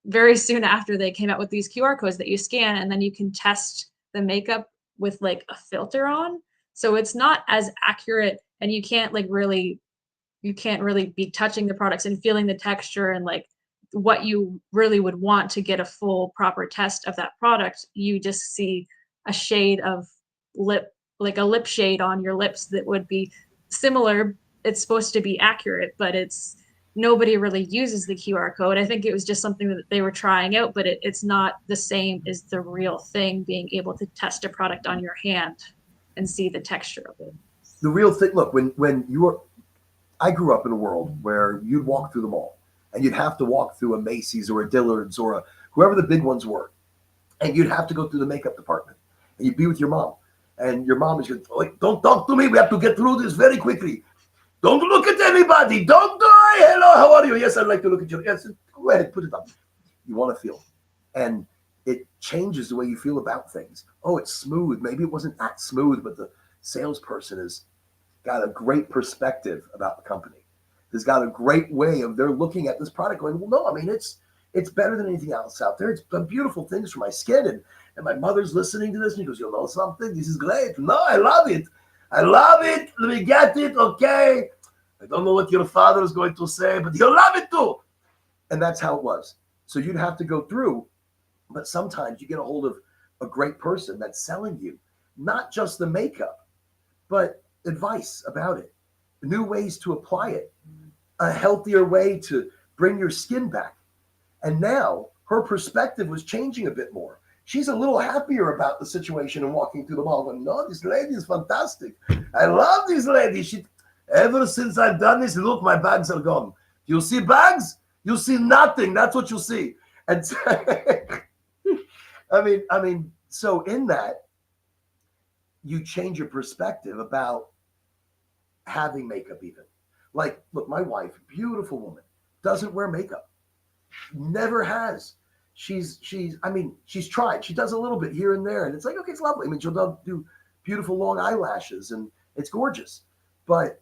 very soon after they came out with these QR codes that you scan, and then you can test the makeup with like a filter on. So it's not as accurate, and you can't really be touching the products and feeling the texture and like what you really would want to get a full proper test of that product. You just see a shade of lip, like a lip shade on your lips that would be similar. It's supposed to be accurate, but it's nobody really uses the QR code. I think it was just something that they were trying out, but it's not the same as the real thing, being able to test a product on your hand and see the texture of it. The real thing, look, when you were, I grew up in a world where you'd walk through the mall and you'd have to walk through a Macy's or a Dillard's or a, whoever the big ones were, and you'd have to go through the makeup department and you'd be with your mom. And your mom is going, like, don't talk to me. We have to get through this very quickly. Don't look at anybody. Don't die. Hello, how are you? Yes, I'd like to look at you. Yes, go ahead, put it up. You want to feel. And it changes the way you feel about things. Oh, it's smooth. Maybe it wasn't that smooth, but the salesperson has got a great perspective about the company. Has got a great way of they're looking at this product going, well, no, I mean, it's better than anything else out there. It's done beautiful things for my skin. And my mother's listening to this and she goes, you know something? This is great. No, I love it. I love it. Let me get it. Okay. I don't know what your father is going to say, but you'll love it too. And that's how it was. So you'd have to go through, but sometimes you get a hold of a great person that's selling you not just the makeup, but advice about it, new ways to apply it, a healthier way to bring your skin back. And now her perspective was changing a bit more. She's a little happier about the situation and walking through the mall going, no, this lady is fantastic. I love this lady. Ever since I've done this, look, my bags are gone. You'll see bags, you'll see nothing. That's what you'll see. And I mean, so in that, you change your perspective about having makeup even. Like, look, my wife, beautiful woman, doesn't wear makeup. Never has. She's tried. She does a little bit here and there, and it's like, okay, it's lovely. I mean, she'll do beautiful long eyelashes, and it's gorgeous. But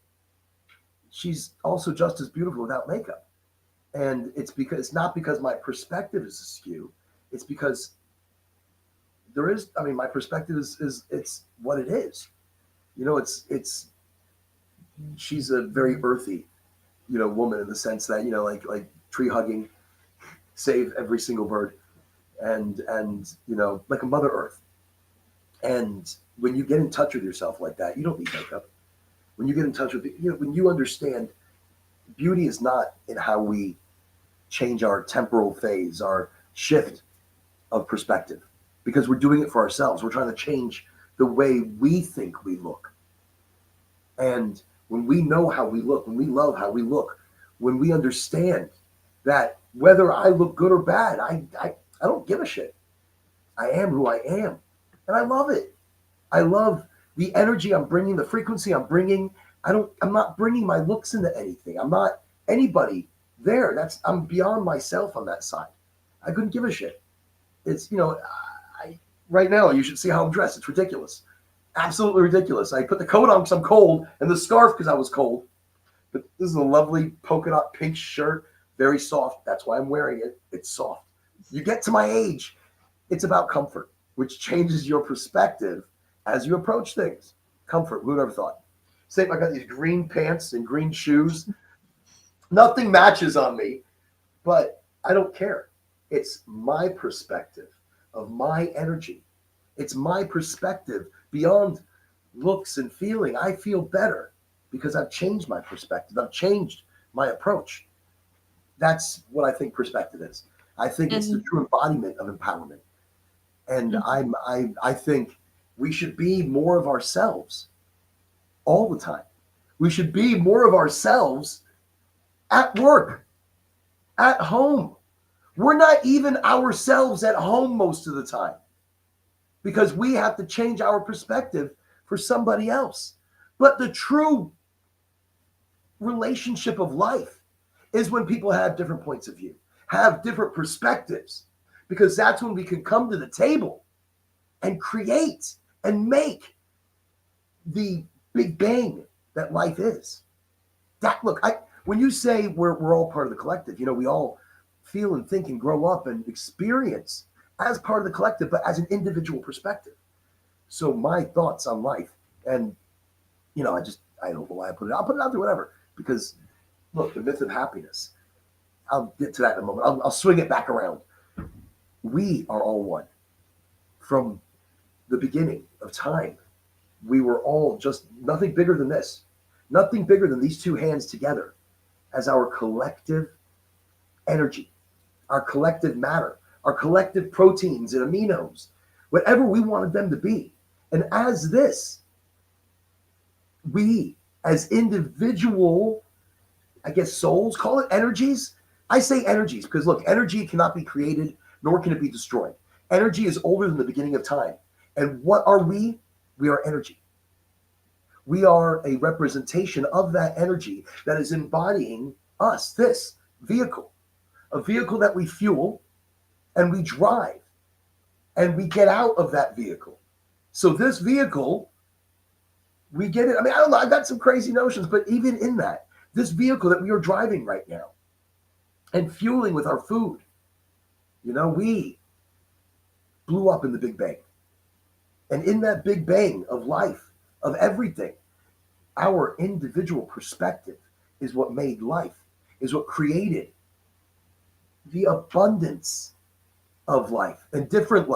she's also just as beautiful without makeup. And it's not because my perspective is askew. It's because my perspective is it's what it is. You know, she's a very earthy, woman in the sense that, like tree hugging, save every single bird, and like a Mother Earth. And when you get in touch with yourself like that, you don't need makeup. When you get in touch with it, when you understand beauty is not in how we change our temporal phase, our shift of perspective, because we're doing it for ourselves. We're trying to change the way we think we look. And when we know how we look, when we love how we look, when we understand that whether I look good or bad, I don't give a shit. I am who I am. And I love it. I love the energy I'm bringing, the frequency I'm bringing. I'm not bringing my looks into anything. I'm not anybody there. I'm beyond myself on that side. I couldn't give a shit. It's, right now, you should see how I'm dressed. It's ridiculous. Absolutely ridiculous. I put the coat on because I'm cold and the scarf because I was cold. But this is a lovely polka dot pink shirt, very soft. That's why I'm wearing it. It's soft. You get to my age, it's about comfort, which changes your perspective as you approach things. Comfort, who would ever thought? Same, I got these green pants and green shoes. Nothing matches on me, but I don't care. It's my perspective of my energy. It's my perspective beyond looks and feeling. I feel better because I've changed my perspective. I've changed my approach. That's what I think perspective is. I think it's the true embodiment of empowerment. And I think we should be more of ourselves all the time. We should be more of ourselves at work, at home. We're not even ourselves at home most of the time because we have to change our perspective for somebody else. But the true relationship of life is when people have different points of view, have different perspectives, because that's when we can come to the table and create and make the big bang that life is. When you say we're all part of the collective, we all feel and think and grow up and experience as part of the collective, but as an individual perspective. So my thoughts on life, and I don't know why I put it. I'll put it out there, whatever. Because look, the myth of happiness. I'll get to that in a moment. I'll swing it back around. We are all one. From the beginning of time, we were all just nothing bigger than this, nothing bigger than these two hands together as our collective energy, our collective matter, our collective proteins and aminos, whatever we wanted them to be. And as this, we as individual, I guess, souls, call it energies. I say energies because look, energy cannot be created nor can it be destroyed. Energy is older than the beginning of time. And what are we? We are energy. We are a representation of that energy that is embodying us, this vehicle, a vehicle that we fuel and we drive and we get out of that vehicle. So this vehicle, we get it. I mean, I don't know, I've got some crazy notions, but even in that, this vehicle that we are driving right now and fueling with our food, we blew up in the Big Bang. And in that Big Bang of life, of everything, our individual perspective is what made life, is what created the abundance of life and different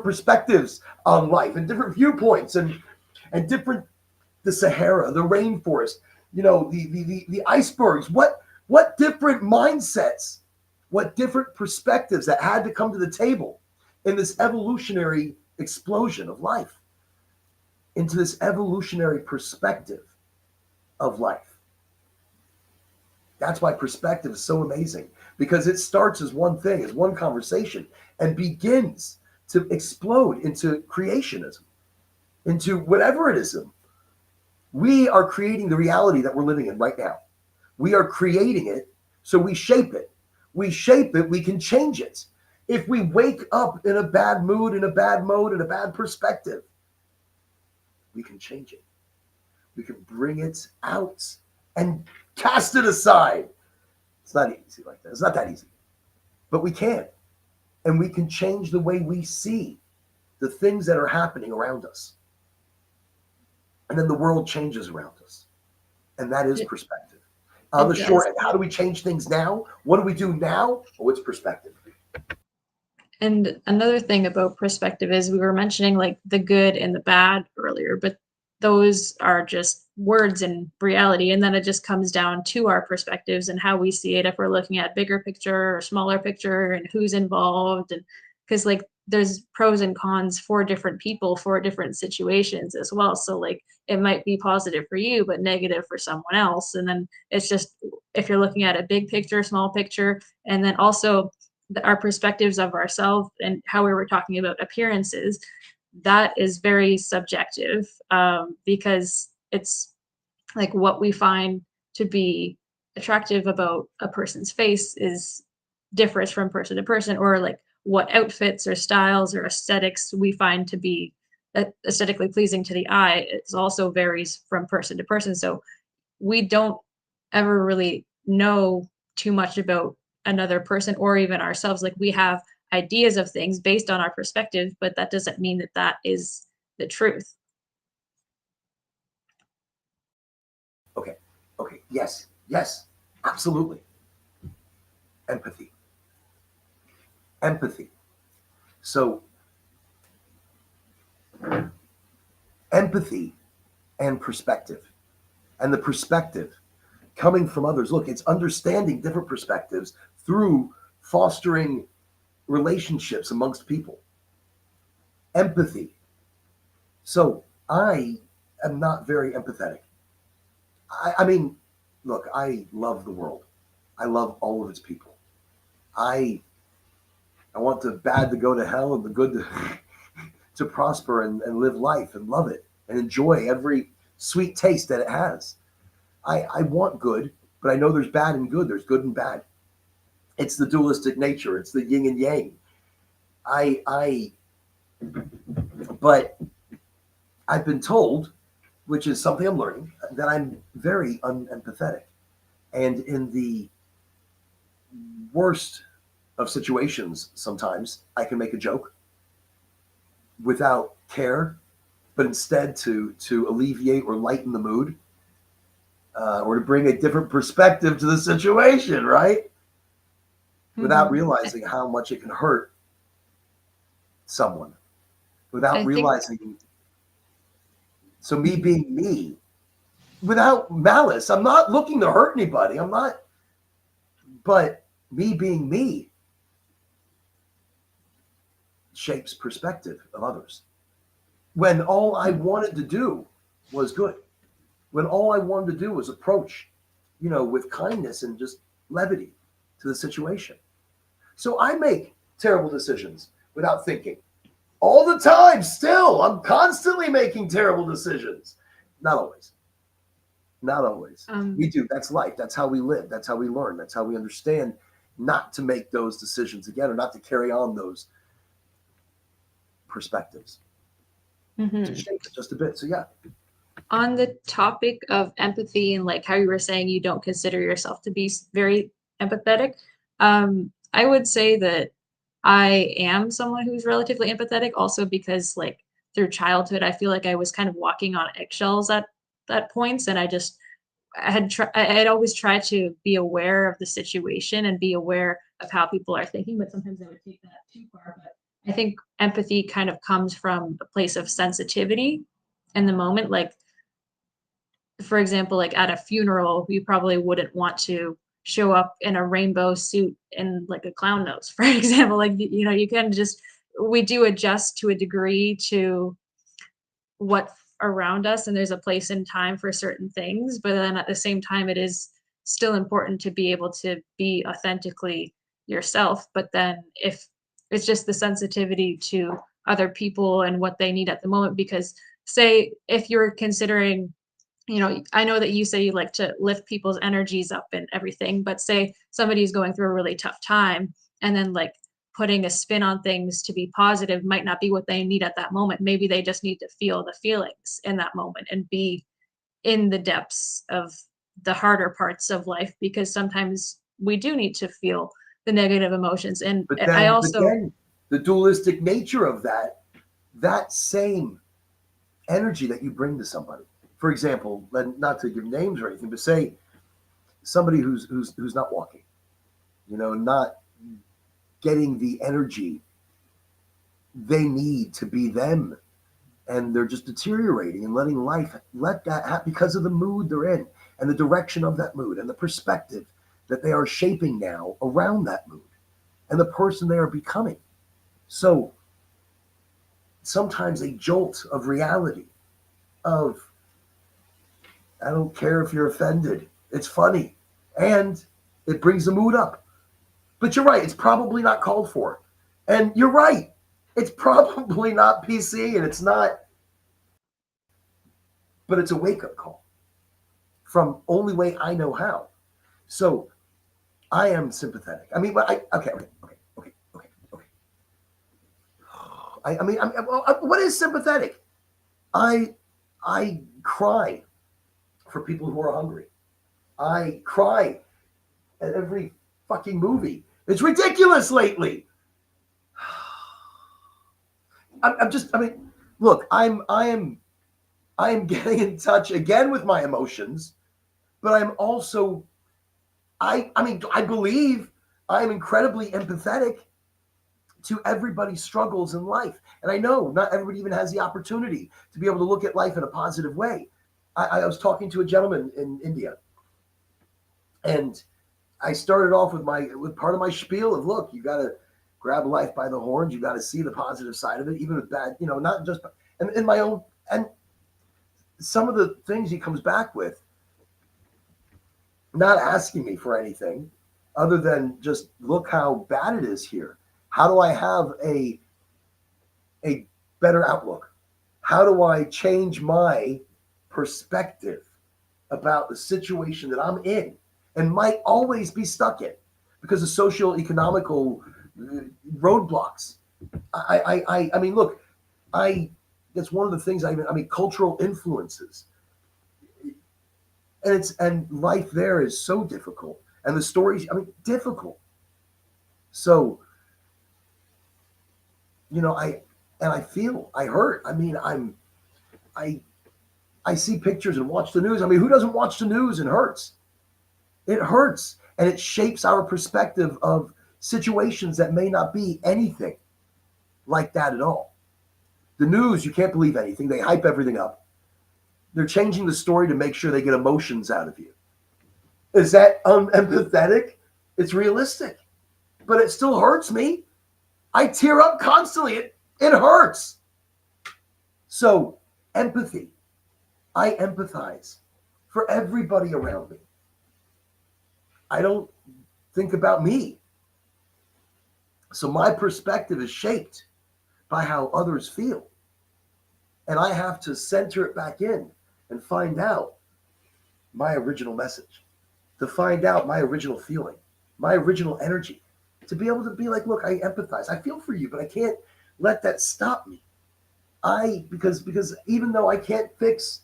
perspectives on life and different viewpoints and different, the Sahara, the rainforest, the icebergs, what different mindsets, what different perspectives that had to come to the table in this evolutionary explosion of life, into this evolutionary perspective of life. That's why perspective is so amazing, because it starts as one thing, as one conversation, and begins to explode into creationism, into whatever it is. We are creating the reality that we're living in right now. We are creating it, so we shape it. We shape it, we can change it. If we wake up in a bad mood, in a bad mode, in a bad perspective, we can change it. We can bring it out and cast it aside. It's not easy like that. It's not that easy. But we can. And we can change the way we see the things that are happening around us. And then the world changes around us. And that is perspective. On the short end, how do we change things now? What do we do now? Oh, it's perspective. And another thing about perspective is we were mentioning like the good and the bad earlier, but those are just words in reality. And then it just comes down to our perspectives and how we see it, if we're looking at bigger picture or smaller picture and who's involved. And because like there's pros and cons for different people for different situations as well. So like it might be positive for you, but negative for someone else. And then it's just if you're looking at a big picture, small picture, and then also our perspectives of ourselves and how we were talking about appearances, that is very subjective, because it's like what we find to be attractive about a person's face is differs from person to person, or like what outfits or styles or aesthetics we find to be aesthetically pleasing to the eye is also varies from person to person. So we don't ever really know too much about another person or even ourselves. Like we have ideas of things based on our perspective, but that doesn't mean that that is the truth. Okay. Okay. Yes. Yes. Absolutely. Empathy. Empathy. So, empathy and perspective. And the perspective coming from others. Look, it's understanding different perspectives through fostering relationships amongst people. Empathy. So, I am not very empathetic. I mean, look, I love the world. I love all of its people. I I want the bad to go to hell and the good to, to prosper and live life and love it and enjoy every sweet taste that it has. I want good, but I know there's bad and good. There's good and bad. It's the dualistic nature. It's the yin and yang. I but I've been told, which is something I'm learning, that I'm very unempathetic. And in the worst of situations, sometimes I can make a joke without care, but instead to alleviate or lighten the mood, or to bring a different perspective to the situation, right? Without realizing how much it can hurt someone. without I think realizing. So me being me without malice, I'm not looking to hurt anybody. I'm not, but me being me shapes perspective of others. When all I wanted to do was good, when all I wanted to do was approach, with kindness and just levity to the situation. So I make terrible decisions without thinking. All the time, still, I'm constantly making terrible decisions. Not always. Not always. um, We do. That's life. That's how we live. That's how we learn. That's how we understand not to make those decisions again or not to carry on those perspectives to mhm. shape it just a bit. So, yeah. On the topic of empathy and like how you were saying you don't consider yourself to be very empathetic, I would say that I am someone who's relatively empathetic also because like through childhood I feel like I was kind of walking on eggshells at points, and I had always tried to be aware of the situation and be aware of how people are thinking, but sometimes I would take that too far. But I think empathy kind of comes from a place of sensitivity in the moment. Like, for example, like at a funeral, you probably wouldn't want to show up in a rainbow suit and like a clown nose, for example. Like, you can just, we do adjust to a degree to what's around us, and there's a place and time for certain things, but then at the same time it is still important to be able to be authentically yourself. But then if it's just the sensitivity to other people and what they need at the moment, because say if you're considering, I know that you say you like to lift people's energies up and everything, but say somebody's going through a really tough time, and then like putting a spin on things to be positive might not be what they need at that moment. Maybe they just need to feel the feelings in that moment and be in the depths of the harder parts of life, because sometimes we do need to feel the negative emotions. And But I then also, again, the dualistic nature of that same energy that you bring to somebody. For example, not to give names or anything, but say somebody who's not walking, not getting the energy they need to be them, and they're just deteriorating and letting life let that happen because of the mood they're in and the direction of that mood and the perspective that they are shaping now around that mood and the person they are becoming. So sometimes a jolt of reality of, I don't care if you're offended, it's funny, and it brings the mood up. But you're right, it's probably not called for. And you're right, it's probably not PC, and it's not, but it's a wake up call from only way I know how. So I am sympathetic. I mean, but okay. What is sympathetic? I I cry for people who are hungry. I cry at every fucking movie. It's ridiculous lately. I'm just. I mean, look. I am getting in touch again with my emotions, but I'm also. I believe I am incredibly empathetic to everybody's struggles in life. And I know not everybody even has the opportunity to be able to look at life in a positive way. I was talking to a gentleman in India, and I started off with part of my spiel of, look, you got to grab life by the horns. You got to see the positive side of it, even with bad, not just and in my own, and some of the things he comes back with, not asking me for anything other than just look how bad it is here. How do I have a better outlook? How do I change my perspective about the situation that I'm in and might always be stuck in because of social economical roadblocks? I mean, look, I that's one of the things. I mean, cultural influences, and life there is so difficult, and the stories. I mean, difficult. So I feel I hurt. I mean, I I see pictures and watch the news. I mean, who doesn't watch the news and hurts? It hurts, and it shapes our perspective of situations that may not be anything like that at all. The news, you can't believe anything. They hype everything up. They're changing the story to make sure they get emotions out of you. Is that unempathetic? It's realistic, but it still hurts me. I tear up constantly. It hurts. So, empathy. I empathize for everybody around me. I don't think about me. So, my perspective is shaped by how others feel. And I have to center it back in and find out my original message, to find out my original feeling, my original energy, to be able to be like, look, I empathize. I feel for you, but I can't let that stop me. Because even though I can't fix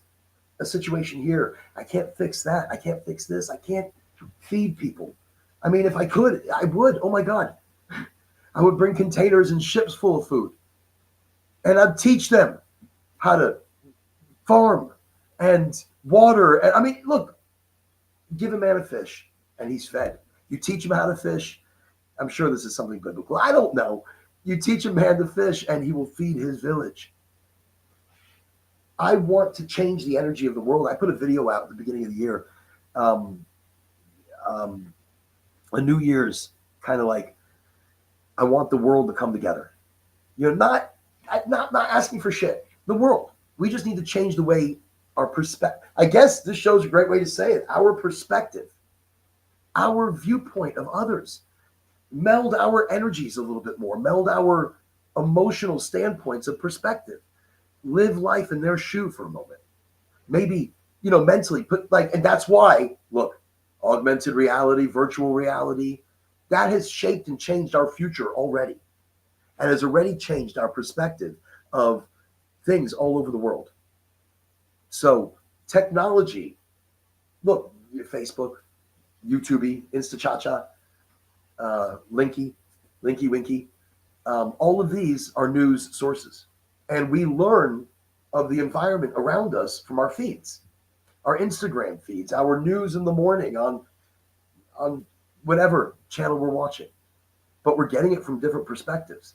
a situation here, I can't fix that, I can't fix this, I can't feed people. I mean, if I could, I would. Oh my God. I would bring containers and ships full of food. And I'd teach them how to farm and water. And I mean, look, give a man a fish and he's fed. You teach him how to fish. I'm sure this is something biblical. I don't know. You teach a man to fish and he will feed his village. I want to change the energy of the world. I put a video out at the beginning of the year, um, a New Year's kind of like, I want the world to come together. You know, not asking for shit. The world. We just need to change the way our perspective. I guess this shows a great way to say it. Our perspective, our viewpoint of others, meld our energies a little bit more, meld our emotional standpoints of perspective. Live life in their shoe for a moment. Maybe, mentally put and that's why, look, augmented reality, virtual reality, that has shaped and changed our future already and has already changed our perspective of things all over the world. So technology, look, Facebook, YouTube, InstaChacha, Linky Winky, all of these are news sources. And we learn of the environment around us from our feeds, our Instagram feeds, our news in the morning on whatever channel we're watching. But we're getting it from different perspectives.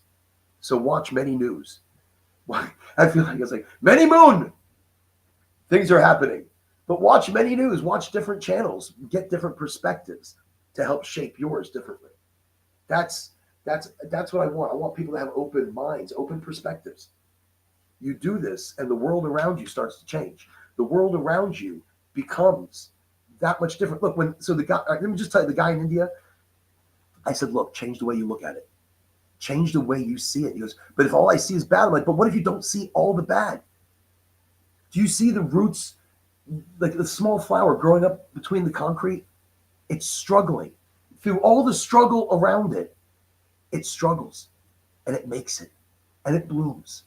So watch many news. I feel like it's like, many moon, things are happening. But watch many news, watch different channels, get different perspectives to help shape yours differently. That's what I want. I want people to have open minds, open perspectives. You do this, and the world around you starts to change. The world around you becomes that much different. Look, the guy, let me just tell you, the guy in India, I said, look, change the way you look at it. Change the way you see it. He goes, but if all I see is bad, I'm like, but what if you don't see all the bad? Do you see the roots, like the small flower growing up between the concrete? It's struggling. Through all the struggle around it, it struggles, and it makes it, and it blooms.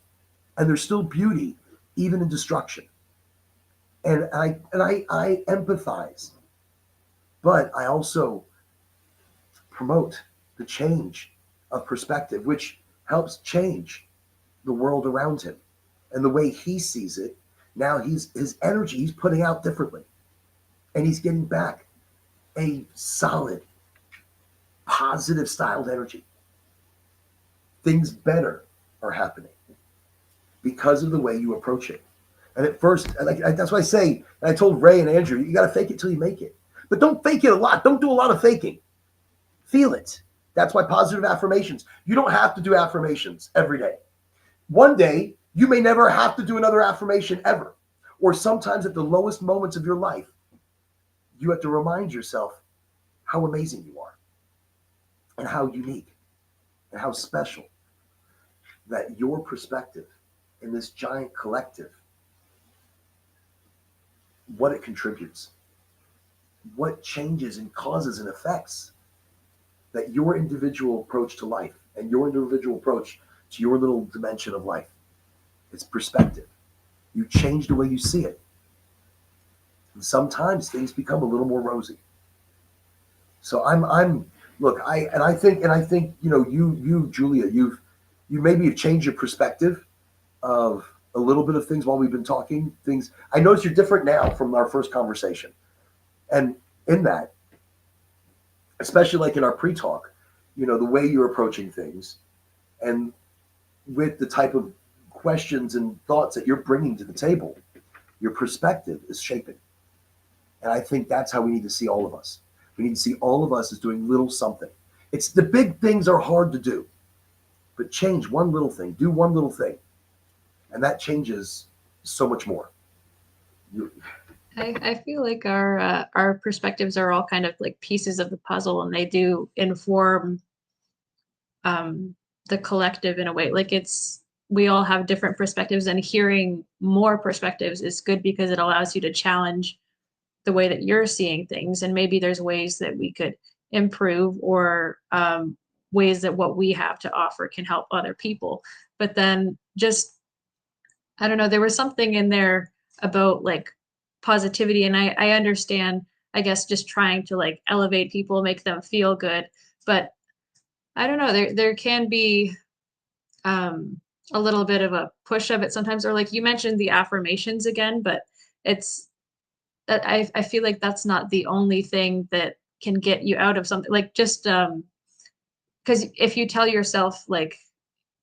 And there's still beauty, even in destruction. And I empathize, but I also promote the change of perspective, which helps change the world around him and the way he sees it. Now his energy he's putting out differently, and he's getting back a solid, positive styled energy. Things better are happening because of the way you approach it. And at first, that's why I say, and I told Ray and Andrew, you got to fake it till you make it. But don't fake it a lot. Don't do a lot of faking. Feel it. That's why positive affirmations. You don't have to do affirmations every day. One day, you may never have to do another affirmation ever. Or sometimes at the lowest moments of your life, you have to remind yourself how amazing you are and how unique and how special that your perspective in this giant collective, what it contributes, what changes and causes and effects that your individual approach to life and your individual approach to your little dimension of life, it's perspective. You change the way you see it. And sometimes things become a little more rosy. So I'm look, I think, you Julia, you maybe have changed your perspective of a little bit of things while we've been talking. Things I notice you're different now from our first conversation. And in that, especially like in our pre-talk, the way you're approaching things and with the type of questions and thoughts that you're bringing to the table, your perspective is shaping. And I think that's how we need to see all of us. We need to see all of us as doing little something. It's the big things are hard to do, but change one little thing, do one little thing, and that changes so much more. You, I feel like our perspectives are all kind of like pieces of the puzzle, and they do inform um the collective in a way. Like it's we all have different perspectives, and hearing more perspectives is good because it allows you to challenge the way that you're seeing things, and maybe there's ways that we could improve, or ways that what we have to offer can help other people. But then just I don't know, there was something in there about like positivity, and I understand, I guess, just trying to like elevate people, make them feel good. But I don't know, there can be a little bit of a push of it sometimes, or like you mentioned the affirmations again, but it's that I feel like that's not the only thing that can get you out of something. Like just because if you tell yourself like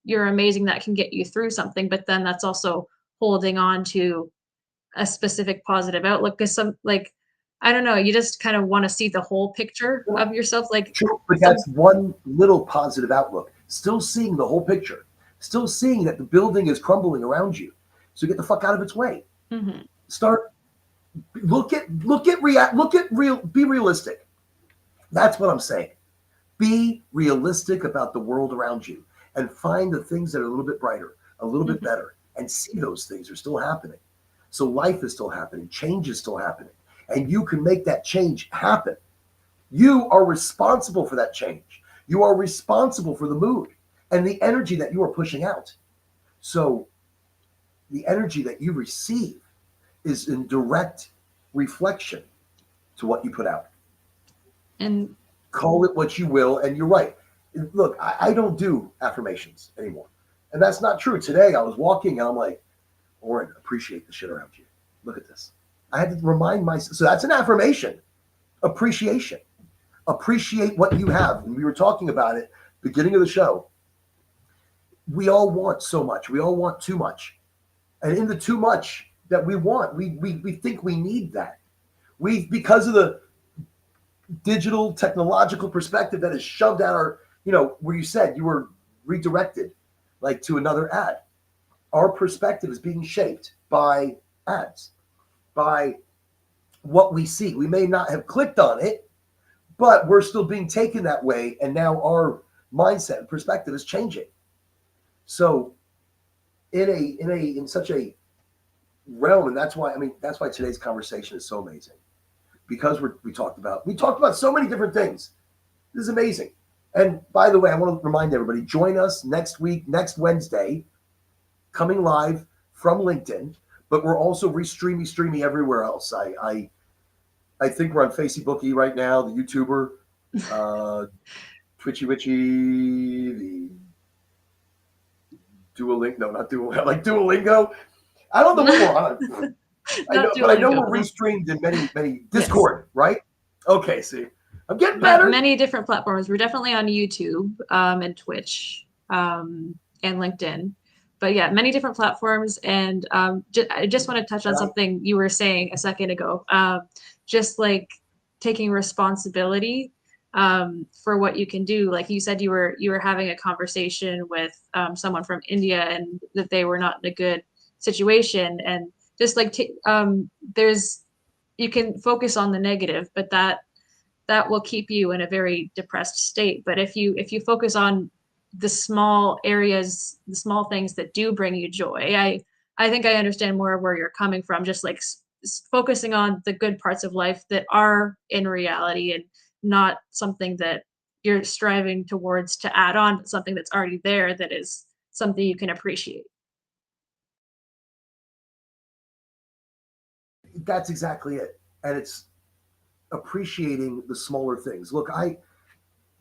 you're amazing, that can get you through something, but then that's also holding on to a specific positive outlook. Because some like I don't know, you just kind of want to see the whole picture of yourself. Like true, but some that's one little positive outlook. Still seeing the whole picture, still seeing that the building is crumbling around you. So get the fuck out of its way. Mhm. Start look at real be realistic. That's what I'm saying. Be realistic about the world around you and find the things that are a little bit brighter, a little bit Mhm. better, and see those things are still happening. So life is still happening, change is still happening, and you can make that change happen. You are responsible for that change. You are responsible for the mood and the energy that you are pushing out. So the energy that you receive is in direct reflection to what you put out. And Call it what you will, and you're right. Look, I don't do affirmations anymore. And that's not true. Today I was walking and I'm like, Oren, appreciate the shit around you. Look at this. I had to remind myself. So that's an affirmation. Appreciation. Appreciate what you have. And we were talking about it beginning of the show. We all want so much. We all want too much. And in the too much that we want, we think we need that. We because of the digital technological perspective that is shoved at our, where you said you were redirected like to another ad. Our perspective is being shaped by ads, by what we see. We may not have clicked on it, but we're still being taken that way. And now our mindset and perspective is changing. So in such a realm, and that's why today's conversation is so amazing. Because we talked about so many different things. This is amazing. And by the way, I want to remind everybody, join us next week, next Wednesday, coming live from LinkedIn, but we're also streamy everywhere else. I think we're on Facebooky right now, the YouTuber, uh, Twitchy Witchy, the Duolingo, no, not Duolingo, like Duolingo. I don't know what we're on. not But I know Duolingo. we're restreamed in many Yes. Discord, right? Okay, see, I'm getting better. Many different platforms. We're definitely on YouTube, and Twitch, and LinkedIn. But yeah, many different platforms. And I just want to touch on And I, something you were saying a second ago. Just like taking responsibility for what you can do. Like you said, you were having a conversation with someone from India, and that they were not in a good situation. And just like there's you can focus on the negative, but that will keep you in a very depressed state. But if you focus on the small areas, the small things that do bring you joy, I think I understand more of where you're coming from. Just like focusing on the good parts of life that are in reality, and not something that you're striving towards to add on, but something that's already there, that is something you can appreciate. that's exactly it. And it's appreciating the smaller things. Look,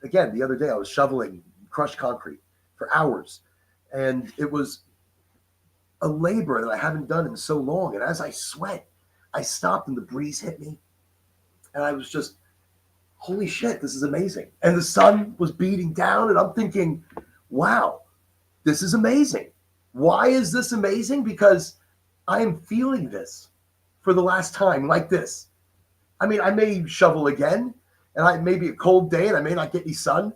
again, the other day I was shoveling crushed concrete for hours, and it was a labor that I haven't done in so long. And as I sweat, I stopped and the breeze hit me, and I was just, holy shit, this is amazing. And the sun was beating down, and I'm thinking, wow, this is amazing. Why is this amazing? Because I am feeling this for the last time like this. I mean, I may shovel again, and I may be a cold day, and I may not get any sun.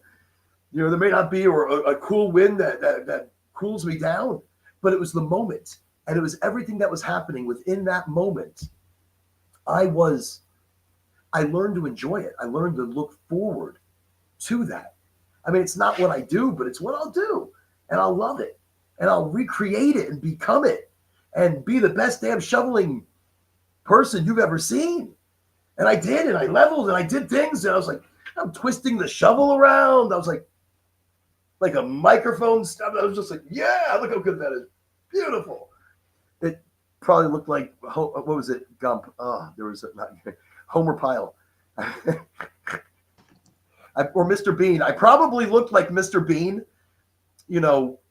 There may not be or a cool wind that cools me down, but it was the moment, and it was everything that was happening within that moment. I was I learned to enjoy it. I learned to look forward to that. I mean, it's not what I do, but it's what I'll do, and I'll love it, and I'll recreate it and become it, and be the best damn shoveling person you've ever seen. And I did, and I leveled, and I did things, and I was like, I'm twisting the shovel around. I was like a microphone stuff. I was just like, yeah, look how good that is. Beautiful. It probably looked like, what was it? Gump. Oh, there was not Homer Pyle. Or Mr. Bean. I probably looked like Mr. Bean,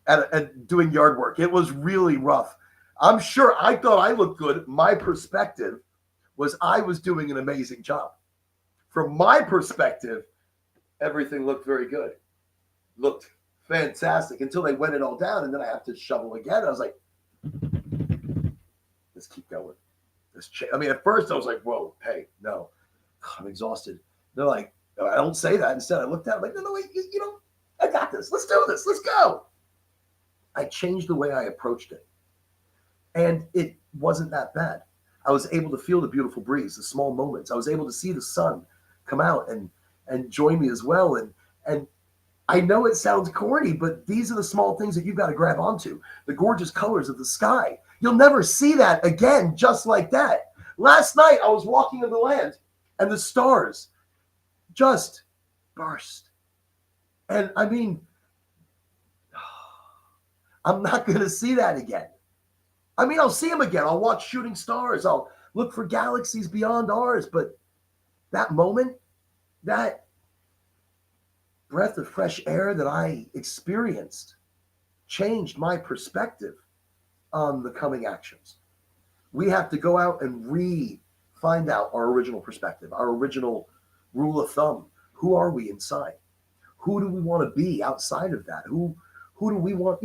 at doing yard work. It was really rough. I'm sure I thought I looked good. My perspective was I was doing an amazing job. From my perspective, everything looked very good. Looked fantastic until they went it all down, and then I have to shovel again. I was like, let's keep going. I mean, at first I was like, whoa, hey, no, I'm exhausted. They're like, I don't say that. Instead, I looked at it like, no, wait, I got this. Let's do this. Let's go. I changed the way I approached it, and it wasn't that bad. I was able to feel the beautiful breeze, the small moments. I was able to see the sun come out and join me as well. And I know it sounds corny, but these are the small things that you've got to grab onto. The gorgeous colors of the sky. You'll never see that again just like that. Last night, I was walking in the land, and the stars just burst. And I mean, I'm not going to see that again. I mean, I'll see them again. I'll watch shooting stars. I'll look for galaxies beyond ours. But that moment, that breath of fresh air that I experienced changed my perspective on the coming actions. We have to go out and find out our original perspective, our original rule of thumb. Who are we inside? Who do we want to be outside of that? Who do we want?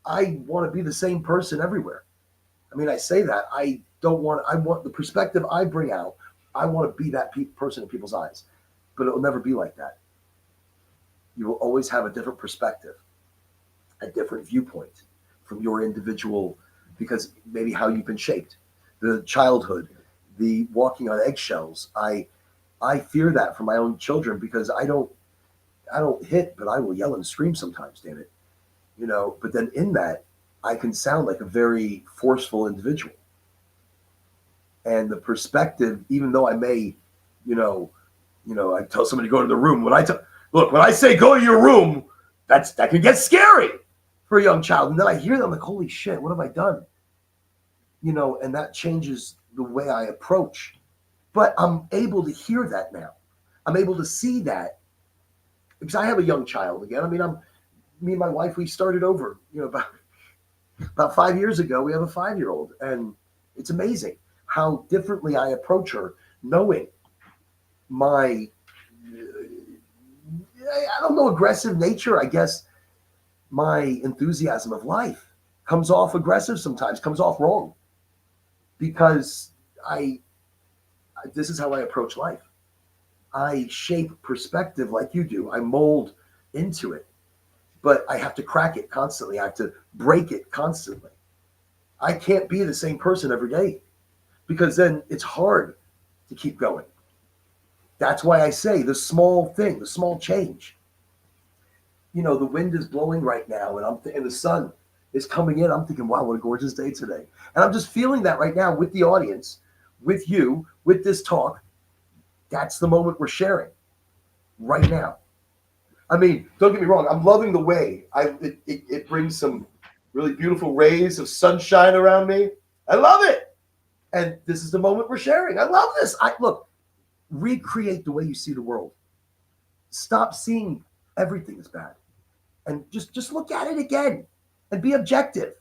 I want to be the same person everywhere. I mean, I say that. I want the perspective I bring out. I want to be that person in people's eyes, but it'll never be like that. You will always have a different perspective, a different viewpoint from your individual, because maybe how you've been shaped, the childhood, the walking on eggshells. I fear that for my own children because I don't hit, but I will yell and scream sometimes, damn it. But then in that, I can sound like a very forceful individual. And the perspective, even though I may, I tell somebody to go to the room. When I say go to your room, that can get scary for a young child. And then I hear them like, holy shit, what have I done? And that changes the way I approach. But I'm able to hear that now. I'm able to see that because I have a young child again. I mean, me and my wife, we started over, about 5 years ago. We have a 5-year-old, and it's amazing how differently I approach her, knowing my, I don't know, aggressive nature. I guess my enthusiasm of life comes off aggressive sometimes, comes off wrong, because this is how I approach life. I shape perspective like you do. I mold into it, but I have to crack it constantly. I have to break it constantly. I can't be the same person every day because then it's hard to keep going. That's why I say the small thing, the small change. The wind is blowing right now, and the sun is coming in. I'm thinking, wow, what a gorgeous day today. And I'm just feeling that right now with the audience, with you, with this talk. That's the moment we're sharing right now. I mean, don't get me wrong. I'm loving the way it brings some really beautiful rays of sunshine around me. I love it. And this is the moment we're sharing. I love this. Look, recreate the way you see the world. Stop seeing everything as bad, and just look at it again, and be objective.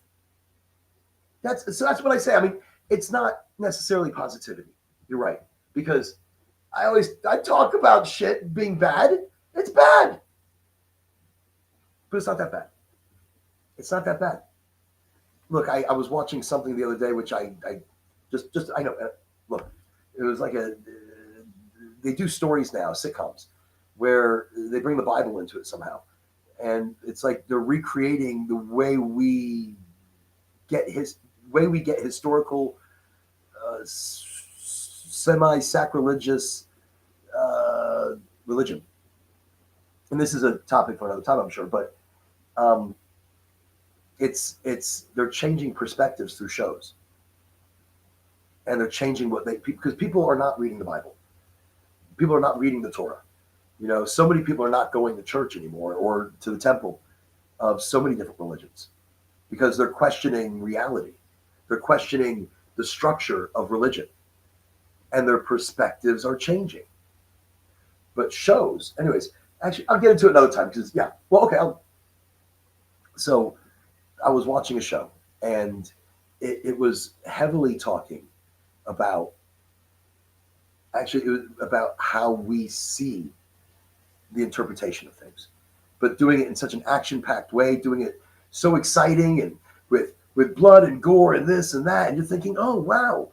That's what I say. I mean, it's not necessarily positivity. You're right, because I talk about shit being bad. It's bad, but it's not that bad. It's not that bad. look, I was watching something the other day, which I just I know. Look, it was like a they do stories now, sitcoms, where they bring the Bible into it somehow, and it's like they're recreating the way we get historical, semi sacrilegious uh, religion. And this is a topic for another time, I'm sure, but um, it's they're changing perspectives through shows, and they're changing what they because people are not reading the Bible, people are not reading the Torah. You know, so many people are not going to church anymore or to the temple of so many different religions because they're questioning reality, they're questioning the structure of religion, and their perspectives are changing. But shows, anyways. Actually, I'll get into it another time because yeah. Well, okay. So I was watching a show, and it was heavily talking about actually it was about how we see the interpretation of things, but doing it in such an action-packed way, doing it so exciting and with blood and gore and this and that, and you're thinking, oh wow,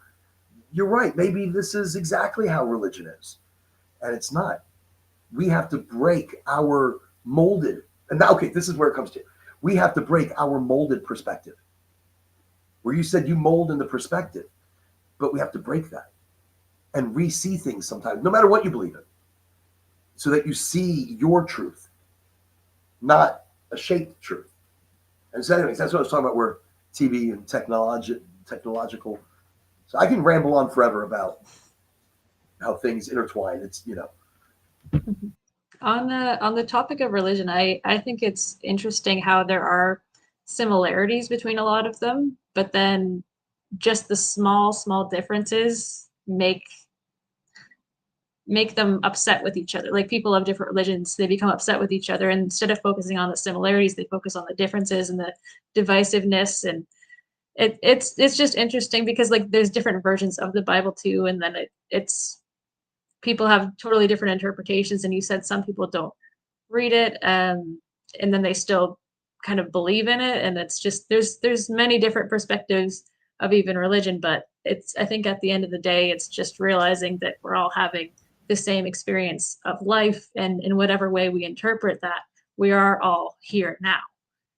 you're right. Maybe this is exactly how religion is, and it's not. We have to break our molded, and now, okay, this is where it comes to. We have to break our molded perspective. Where you said you mold in the perspective, but we have to break that and re-see things sometimes, no matter what you believe in, so that you see your truth, not a shaped truth. And so, anyways, that's what I was talking about. Where TV and technological. So I can ramble on forever about how things intertwine. It's On the topic of religion, I think it's interesting how there are similarities between a lot of them, but then just the small differences make them upset with each other. Like people of different religions, they become upset with each other, and instead of focusing on the similarities, they focus on the differences and the divisiveness. And it's just interesting because like there's different versions of the Bible too, and then it's people have totally different interpretations. And you said some people don't read it, and then they still kind of believe in it, and it's just there's many different perspectives of even religion. But it's, I think at the end of the day, it's just realizing that we're all having the same experience of life, and in whatever way we interpret that, we are all here now.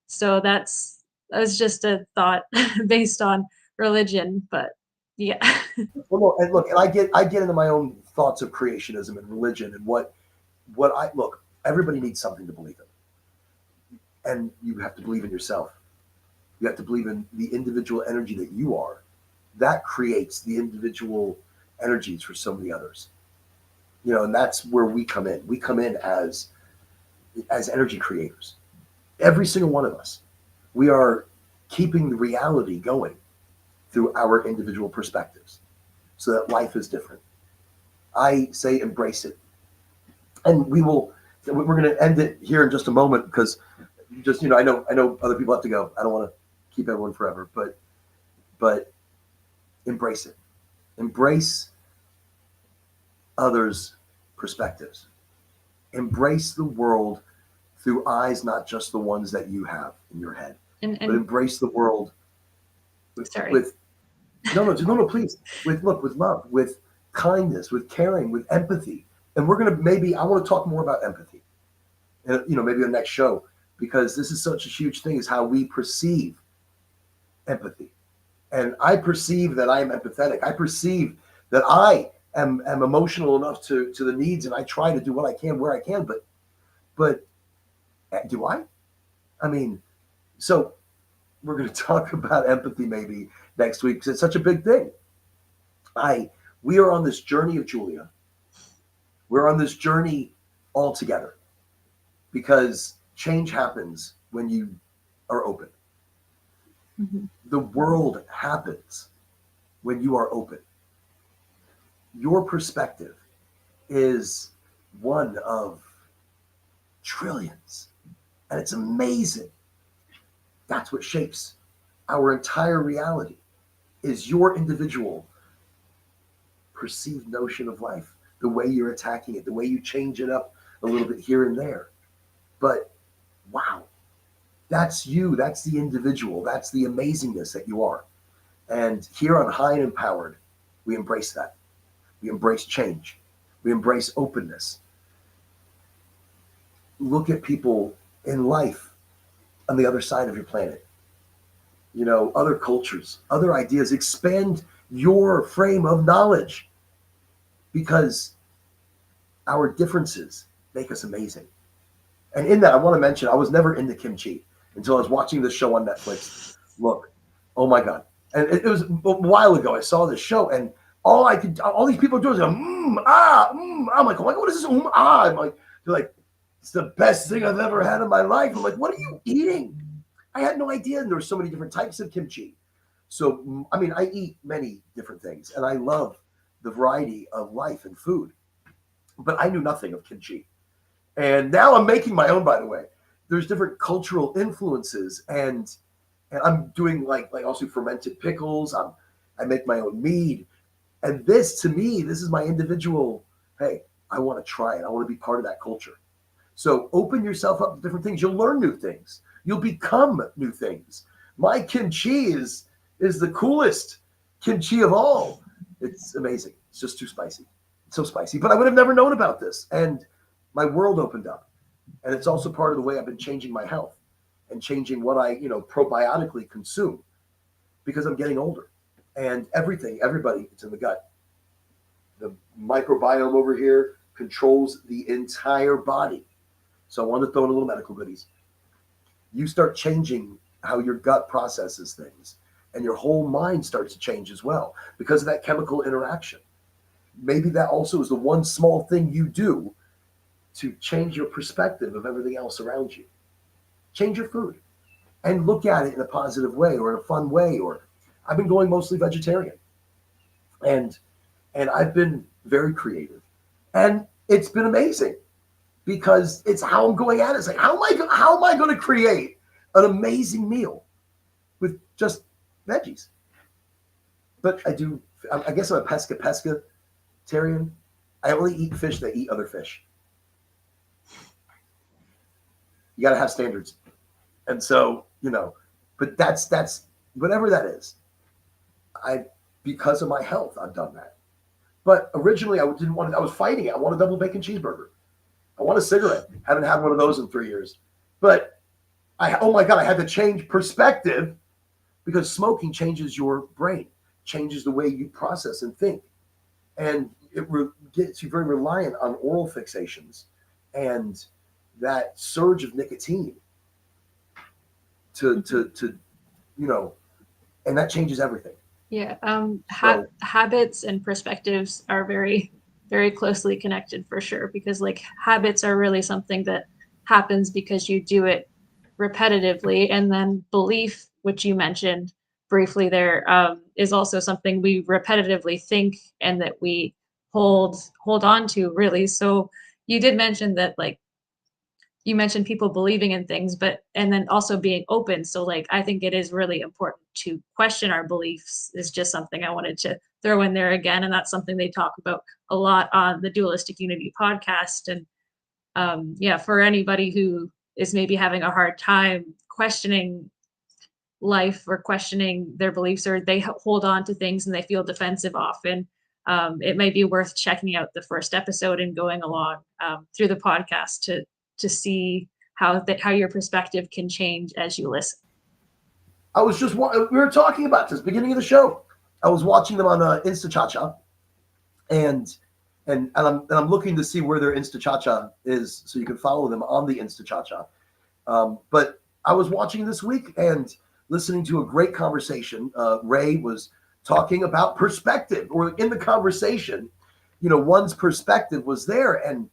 So that's just a thought based on religion. But yeah. well, no, and look, and I get into my own thoughts of creationism and religion and what I look. Everybody needs something to believe in, and you have to believe in yourself. You have to believe in the individual energy that you are. That creates the individual energies for so many others. You know, and that's where we come in. We come in as energy creators. Every single one of us. We are keeping the reality going through our individual perspectives so that life is different. I say embrace it. And we're going to end it here in just a moment because just, I know other people have to go. I don't want to keep everyone forever, but embrace it. Embrace others' perspectives. Embrace the world through eyes, not just the ones that you have in your head, but And embrace the world sorry. with no, please, with love, with kindness, with caring, with empathy. And we're gonna maybe I want to talk more about empathy, and maybe the next show because this is such a huge thing is how we perceive empathy. And I perceive that I am empathetic. I perceive that I am emotional enough to the needs, and I try to do what I can where I can. But do I? I mean, so we're going to talk about empathy maybe next week because it's such a big thing. I We are on this journey of Julia. We're on this journey all together because change happens when you are open. Mhm. The world happens when you are open. Your perspective is one of trillions, and it's amazing. That's what shapes our entire reality is your individual perceived notion of life, the way you're attacking it, the way you change it up a little bit here and there. But wow, That's you. That's the individual. That's the amazingness that you are. And here on High and Empowered, we embrace that. We embrace change. We embrace openness. Look at people in life on the other side of your planet, other cultures, other ideas. Expand your frame of knowledge because our differences make us amazing. And in that, I want to mention I was never into kimchi until I was watching this show on Netflix. Look, oh my God. And it was a while ago. I saw this show, and all these people are doing is going, I'm like, oh my God, what is this? I'm like, they're like, it's the best thing I've ever had in my life. I'm like, what are you eating? I had no idea. And there were so many different types of kimchi. So, I mean, I eat many different things, and I love the variety of life and food. But I knew nothing of kimchi. And now I'm making my own, by the way. There's different cultural influences, and I'm doing like also fermented pickles. I make my own mead. And this to me, this is my individual, hey, I want to try it. I want to be part of that culture. So open yourself up to different things. You'll learn new things. You'll become new things. My kimchi is the coolest kimchi of all. It's amazing. It's just too spicy. It's so spicy. But I would have never known about this. And my world opened up. And it's also part of the way I've been changing my health and changing what I, probiotically consume because I'm getting older. And everybody, it's in the gut. The microbiome over here controls the entire body. So I want to throw in a little medical goodies. You start changing how your gut processes things, and your whole mind starts to change as well because of that chemical interaction. Maybe that also is the one small thing you do to change your perspective of everything else around you. Change your food and look at it in a positive way or in a fun way. Or I've been going mostly vegetarian, and I've been very creative, and it's been amazing because it's how I'm going at it. It's like how am I going to create an amazing meal with just veggies? But I guess I'm a pescatarian. I only eat fish that eat other fish. You got to have standards. And so, but that's whatever that is. Because of my health, I've done that. But originally I didn't want it. I was fighting it. I want a double bacon cheeseburger. I want a cigarette. Haven't had one of those in 3 years. But oh my God, I had to change perspective because smoking changes your brain, changes the way you process and think. And it gets you very reliant on oral fixations and that surge of nicotine to and that changes everything. Yeah, So habits and perspectives are very, very closely connected for sure, because like habits are really something that happens because you do it repetitively, and then belief, which you mentioned briefly there, is also something we repetitively think and that we hold on to really. So you did mention that like you mentioned people believing in things, but and then also being open. So like I think it is really important to question our beliefs is just something I wanted to throw in there again. And that's something they talk about a lot on the Dualistic Unity podcast. And yeah, for anybody who is maybe having a hard time questioning life or questioning their beliefs, or they hold on to things and they feel defensive often, it may be worth checking out the first episode and going along through the podcast to see how your perspective can change as you listen. we were talking about this beginning of the show. I was watching them on Insta and I'm looking to see where their Insta is, so you can follow them on the Insta. But I was watching this week and listening to a great conversation. Ray was talking about perspective, or in the conversation, one's perspective was there, and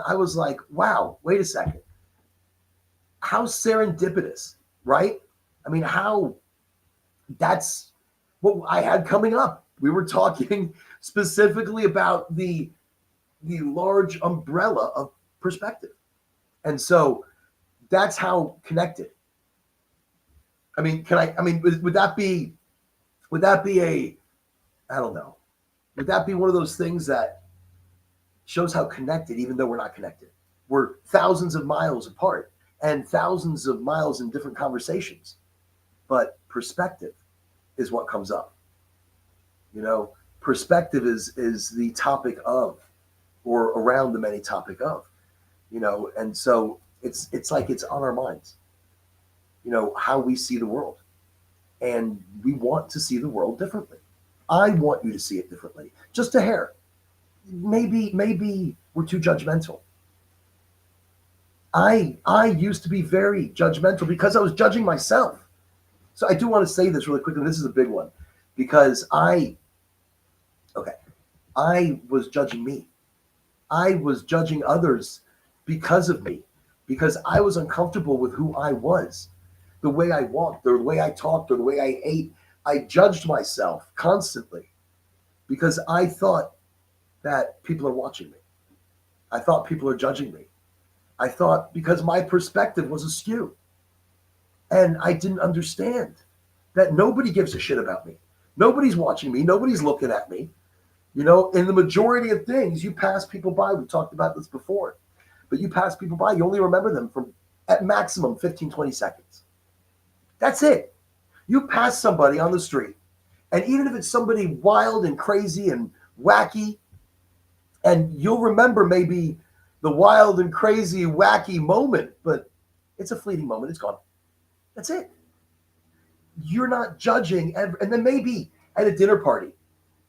I was like, wow, wait a second, how serendipitous, right? I mean, how that's what I had coming up. We were talking specifically about the large umbrella of perspective. And so that's how connected. I mean, would that be I don't know. Would that be one of those things that shows how connected, even though we're not connected? We're thousands of miles apart, and thousands of miles in different conversations. But perspective is what comes up. You know, perspective is the topic of, or around the many topic of, and so it's like it's on our minds, how we see the world. And we want to see the world differently. I want you to see it differently. Just a hair. Maybe we're too judgmental. I used to be very judgmental because I was judging myself. So I do want to say this really quickly. This is a big one because okay, I was judging me. I was judging others because of me, because I was uncomfortable with who I was, the way I walked, or the way I talked, or the way I ate. I judged myself constantly because I thought that people are watching me. I thought people are judging me. I thought because my perspective was askew. And I didn't understand that nobody gives a shit about me. Nobody's watching me. Nobody's looking at me. In the majority of things, you pass people by. We talked about this before. But you pass people by, you only remember them from at maximum 15, 20 seconds. That's it. You pass somebody on the street, and even if it's somebody wild and crazy and wacky, and you'll remember maybe the wild and crazy, wacky moment, but it's a fleeting moment. It's gone. That's it. You're not judging. And then maybe at a dinner party,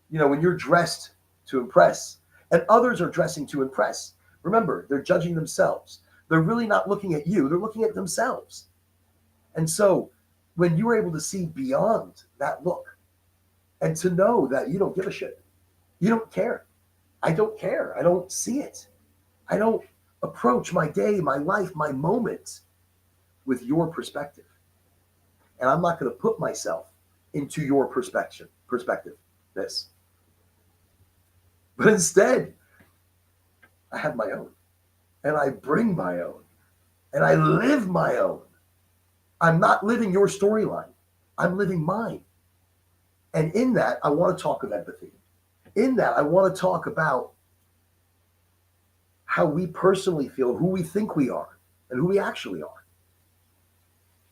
when you're dressed to impress and others are dressing to impress, remember, they're judging themselves. They're really not looking at you. They're looking at themselves. And so when you're able to see beyond that look and to know that you don't give a shit, you don't care. I don't care. I don't see it. I don't approach my day, my life, my moments with your perspective. And I'm not going to put myself into your perspective. This. But instead, I have my own. And I bring my own. And I live my own. I'm not living your storyline. I'm living mine. And in that, I want to talk of empathy. In that, I want to talk about how we personally feel, who we think we are, and who we actually are.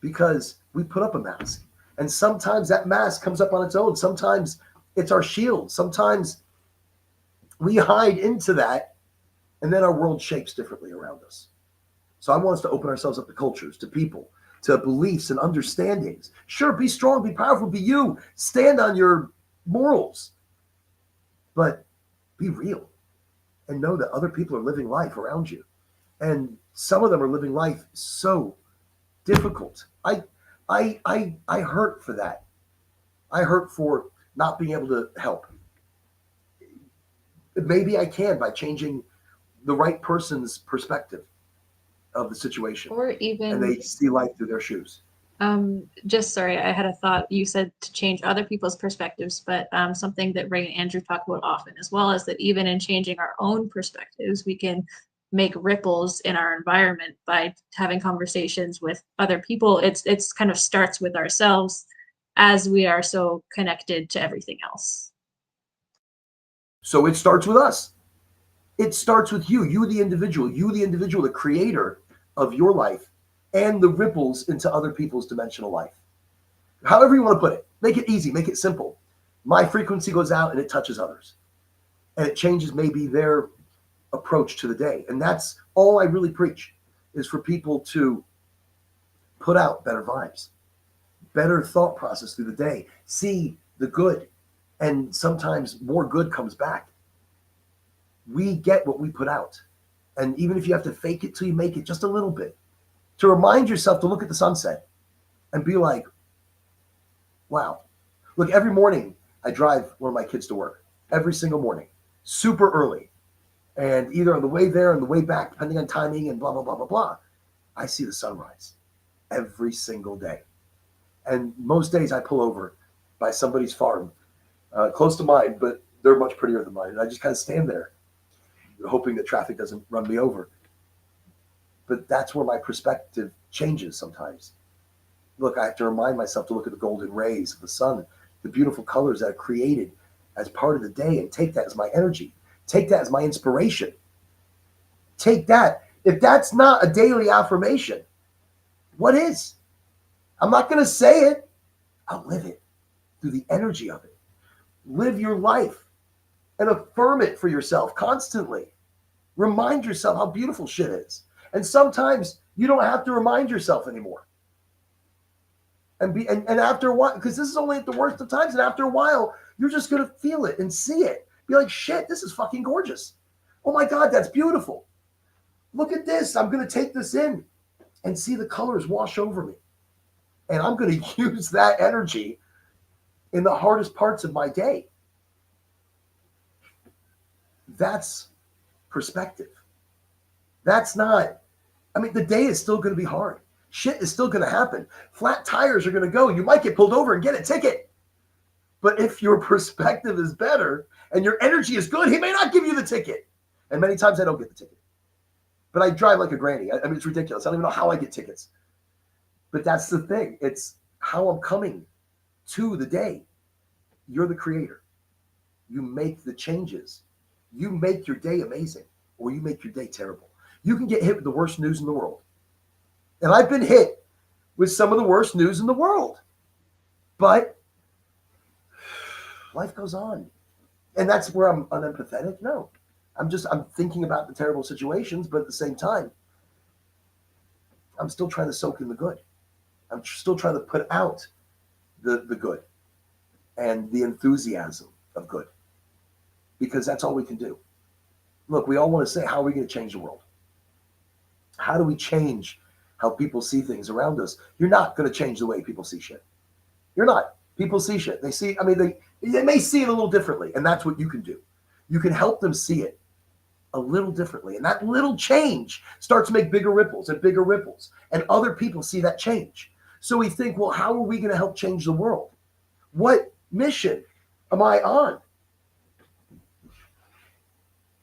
Because we put up a mask. And sometimes that mask comes up on its own. Sometimes it's our shield. Sometimes we hide into that, and then our world shapes differently around us. So I want us to open ourselves up to cultures, to people, to beliefs and understandings. Sure, be strong, be powerful, be you. Stand on your morals. But be real and know that other people are living life around you. And some of them are living life so difficult. I hurt for that. I hurt for not being able to help. Maybe I can by changing the right person's perspective of the situation, Or and even they see life through their shoes. just sorry, I had a thought. You said to change other people's perspectives, but something that Ray and Andrew talk about often, as well as that even in changing our own perspectives, we can make ripples in our environment by having conversations with other people. It's kind of starts with ourselves as we are so connected to everything else. So it starts with us. It starts with you, the individual, the creator of your life and the ripples into other people's dimensional life. However you want to put it, make it easy, make it simple. My frequency goes out and it touches others. And it changes maybe their approach to the day. And that's all I really preach, is for people to put out better vibes, better thought process through the day, see the good. And sometimes more good comes back. We get what we put out. And even if you have to fake it till you make it just a little bit, to remind yourself to look at the sunset and be like, wow. Look, every morning I drive one of my kids to work, every single morning, super early. And either on the way there or on the way back, depending on timing and blah, blah, blah, blah, blah, I see the sunrise every single day. And most days I pull over by somebody's farm, close to mine, but they're much prettier than mine. And I just kind of stand there, hoping that traffic doesn't run me over. But that's where my perspective changes sometimes. Look, I have to remind myself to look at the golden rays of the sun, the beautiful colors that are created as part of the day, and take that as my energy. Take that as my inspiration. Take that. If that's not a daily affirmation, What is? I'm not going to say it. I'll live it through the energy of it. Live your life and affirm it for yourself constantly. Remind yourself how beautiful shit is. And sometimes you don't have to remind yourself anymore. And after a while, because this is only at the worst of times, and after a while, you're just gonna feel it and see it. Be like, shit, this is fucking gorgeous. Oh my God, that's beautiful. Look at this. I'm gonna take this in and see the colors wash over me. And I'm gonna use that energy in the hardest parts of my day. That's perspective. That's not, I mean, the day is still going to be hard. Shit is still going to happen. Flat tires are going to go. You might get pulled over and get a ticket. But if your perspective is better and your energy is good, he may not give you the ticket. And many times I don't get the ticket. But I drive like a granny. I mean, it's ridiculous. I don't even know how I get tickets. But that's the thing. It's how I'm coming to the day. You're the creator. You make the changes. You make your day amazing, or you make your day terrible. You can get hit with the worst news in the world. And I've been hit with some of the worst news in the world. But life goes on. And that's where I'm unempathetic. No. I'm thinking about the terrible situations, but at the same time, I'm still trying to soak in the good. I'm still trying to put out the good and the enthusiasm of good. Because that's all we can do. Look, we all want to say, how are we going to change the world? How do we change how people see things around us? You're not going to change the way people see shit. You're not. People see shit. They see, I mean, they may see it a little differently, and that's what you can do. You can help them see it a little differently. And that little change starts to make bigger ripples, and other people see that change. So we think, well, how are we going to help change the world? What mission am I on?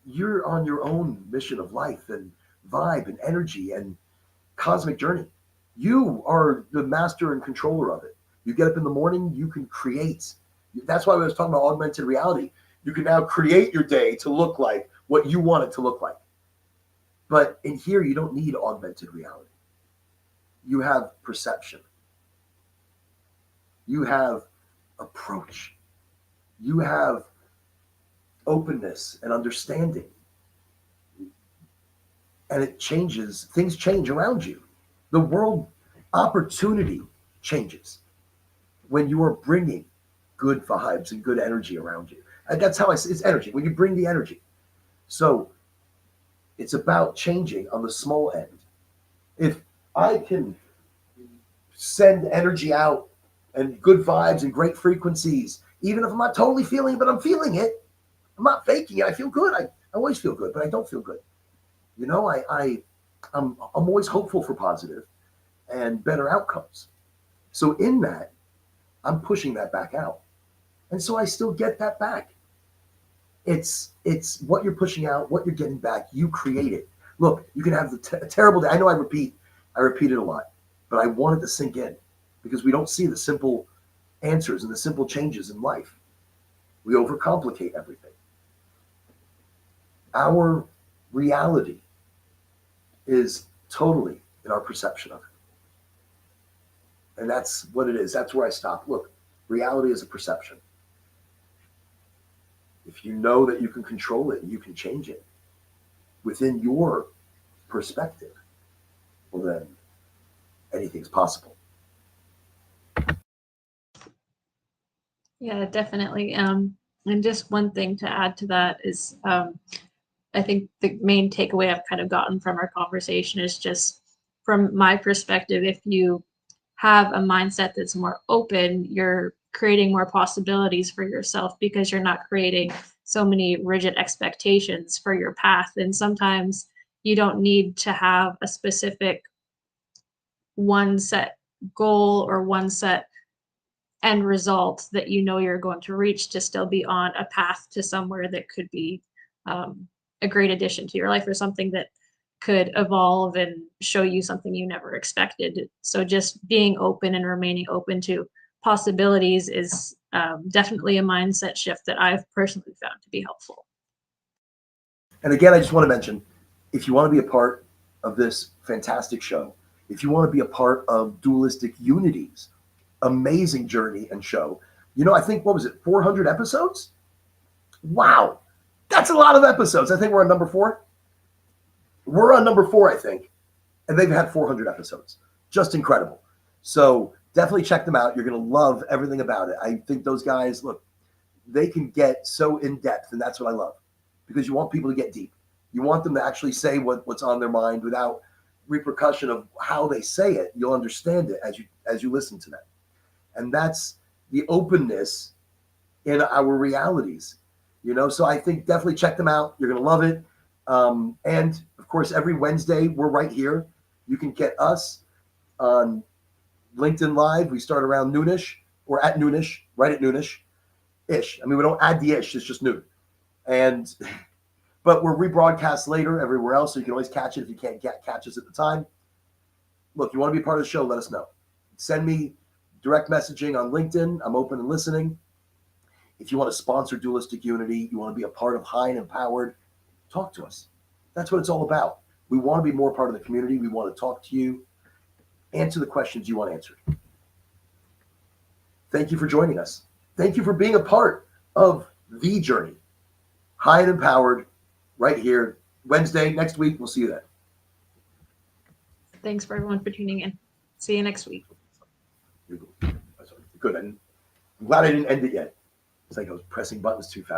You're on your own mission of life and vibe and energy and cosmic journey. You are the master and controller of it. You get up in the morning, you can create. That's why I was talking about augmented reality. You can now create your day to look like what you want it to look like. But in here, you don't need augmented reality. You have perception. You have approach. You have openness and understanding. And it changes, things change around you. The world opportunity changes when you are bringing good vibes and good energy around you. And that's how I see it's energy, when you bring the energy. So it's about changing on the small end. If I can send energy out and good vibes and great frequencies, even if I'm not totally feeling it, but I'm feeling it, I'm not faking it. I feel good. I always feel good, but I don't feel good. You know, I'm always hopeful for positive and better outcomes. So in that, I'm pushing that back out. And so I still get that back. It's what you're pushing out, what you're getting back. You create it. Look, you can have a terrible day. I know I repeat it a lot, but I want it to sink in because we don't see the simple answers and the simple changes in life. We overcomplicate everything. Our reality is totally in our perception of it. And that's what it is. That's where I stop. Look, reality is a perception. If you know that you can control it and you can change it within your perspective, well, then anything's possible. Yeah, definitely. And just one thing to add to that is I think the main takeaway I've kind of gotten from our conversation is just from my perspective, if you have a mindset that's more open, you're creating more possibilities for yourself because you're not creating so many rigid expectations for your path. And sometimes you don't need to have a specific one set goal or one set end result that you know you're going to reach to still be on a path to somewhere that could be a great addition to your life or something that could evolve and show you something you never expected. So just being open and remaining open to possibilities is definitely a mindset shift that I've personally found to be helpful. And again, I just want to mention, if you want to be a part of this fantastic show, if you want to be a part of Dualistic Unity's amazing journey and show, I think, what was it, 400 episodes? Wow. That's a lot of episodes. I think we're on number 4. We're on number 4, I think. And they've had 400 episodes. Just incredible. So definitely check them out. You're going to love everything about it. I think those guys, look, they can get so in depth, and that's what I love, because you want people to get deep. You want them to actually say what's on their mind without repercussion of how they say it. You'll understand it as you listen to them. And that's the openness in our realities. So I think definitely check them out. You're going to love it. And of course, every Wednesday we're right here. You can get us on LinkedIn Live. We start around noonish, or at noonish, right at noonish ish. I mean, we don't add the ish, it's just noon. But we're rebroadcast later everywhere else, so you can always catch it if you can't catch us at the time. Look, you want to be part of the show, let us know. Send me direct messaging on LinkedIn. I'm open and listening. If you want to sponsor Dualistic Unity, you want to be a part of High and Empowered, talk to us. That's what it's all about. We want to be more part of the community. We want to talk to you, answer the questions you want answered. Thank you for joining us. Thank you for being a part of the journey. High and Empowered, right here. Wednesday, next week. We'll see you then. Thanks for everyone for tuning in. See you next week. Good. I'm glad I didn't end it yet. It's like I was pressing buttons too fast.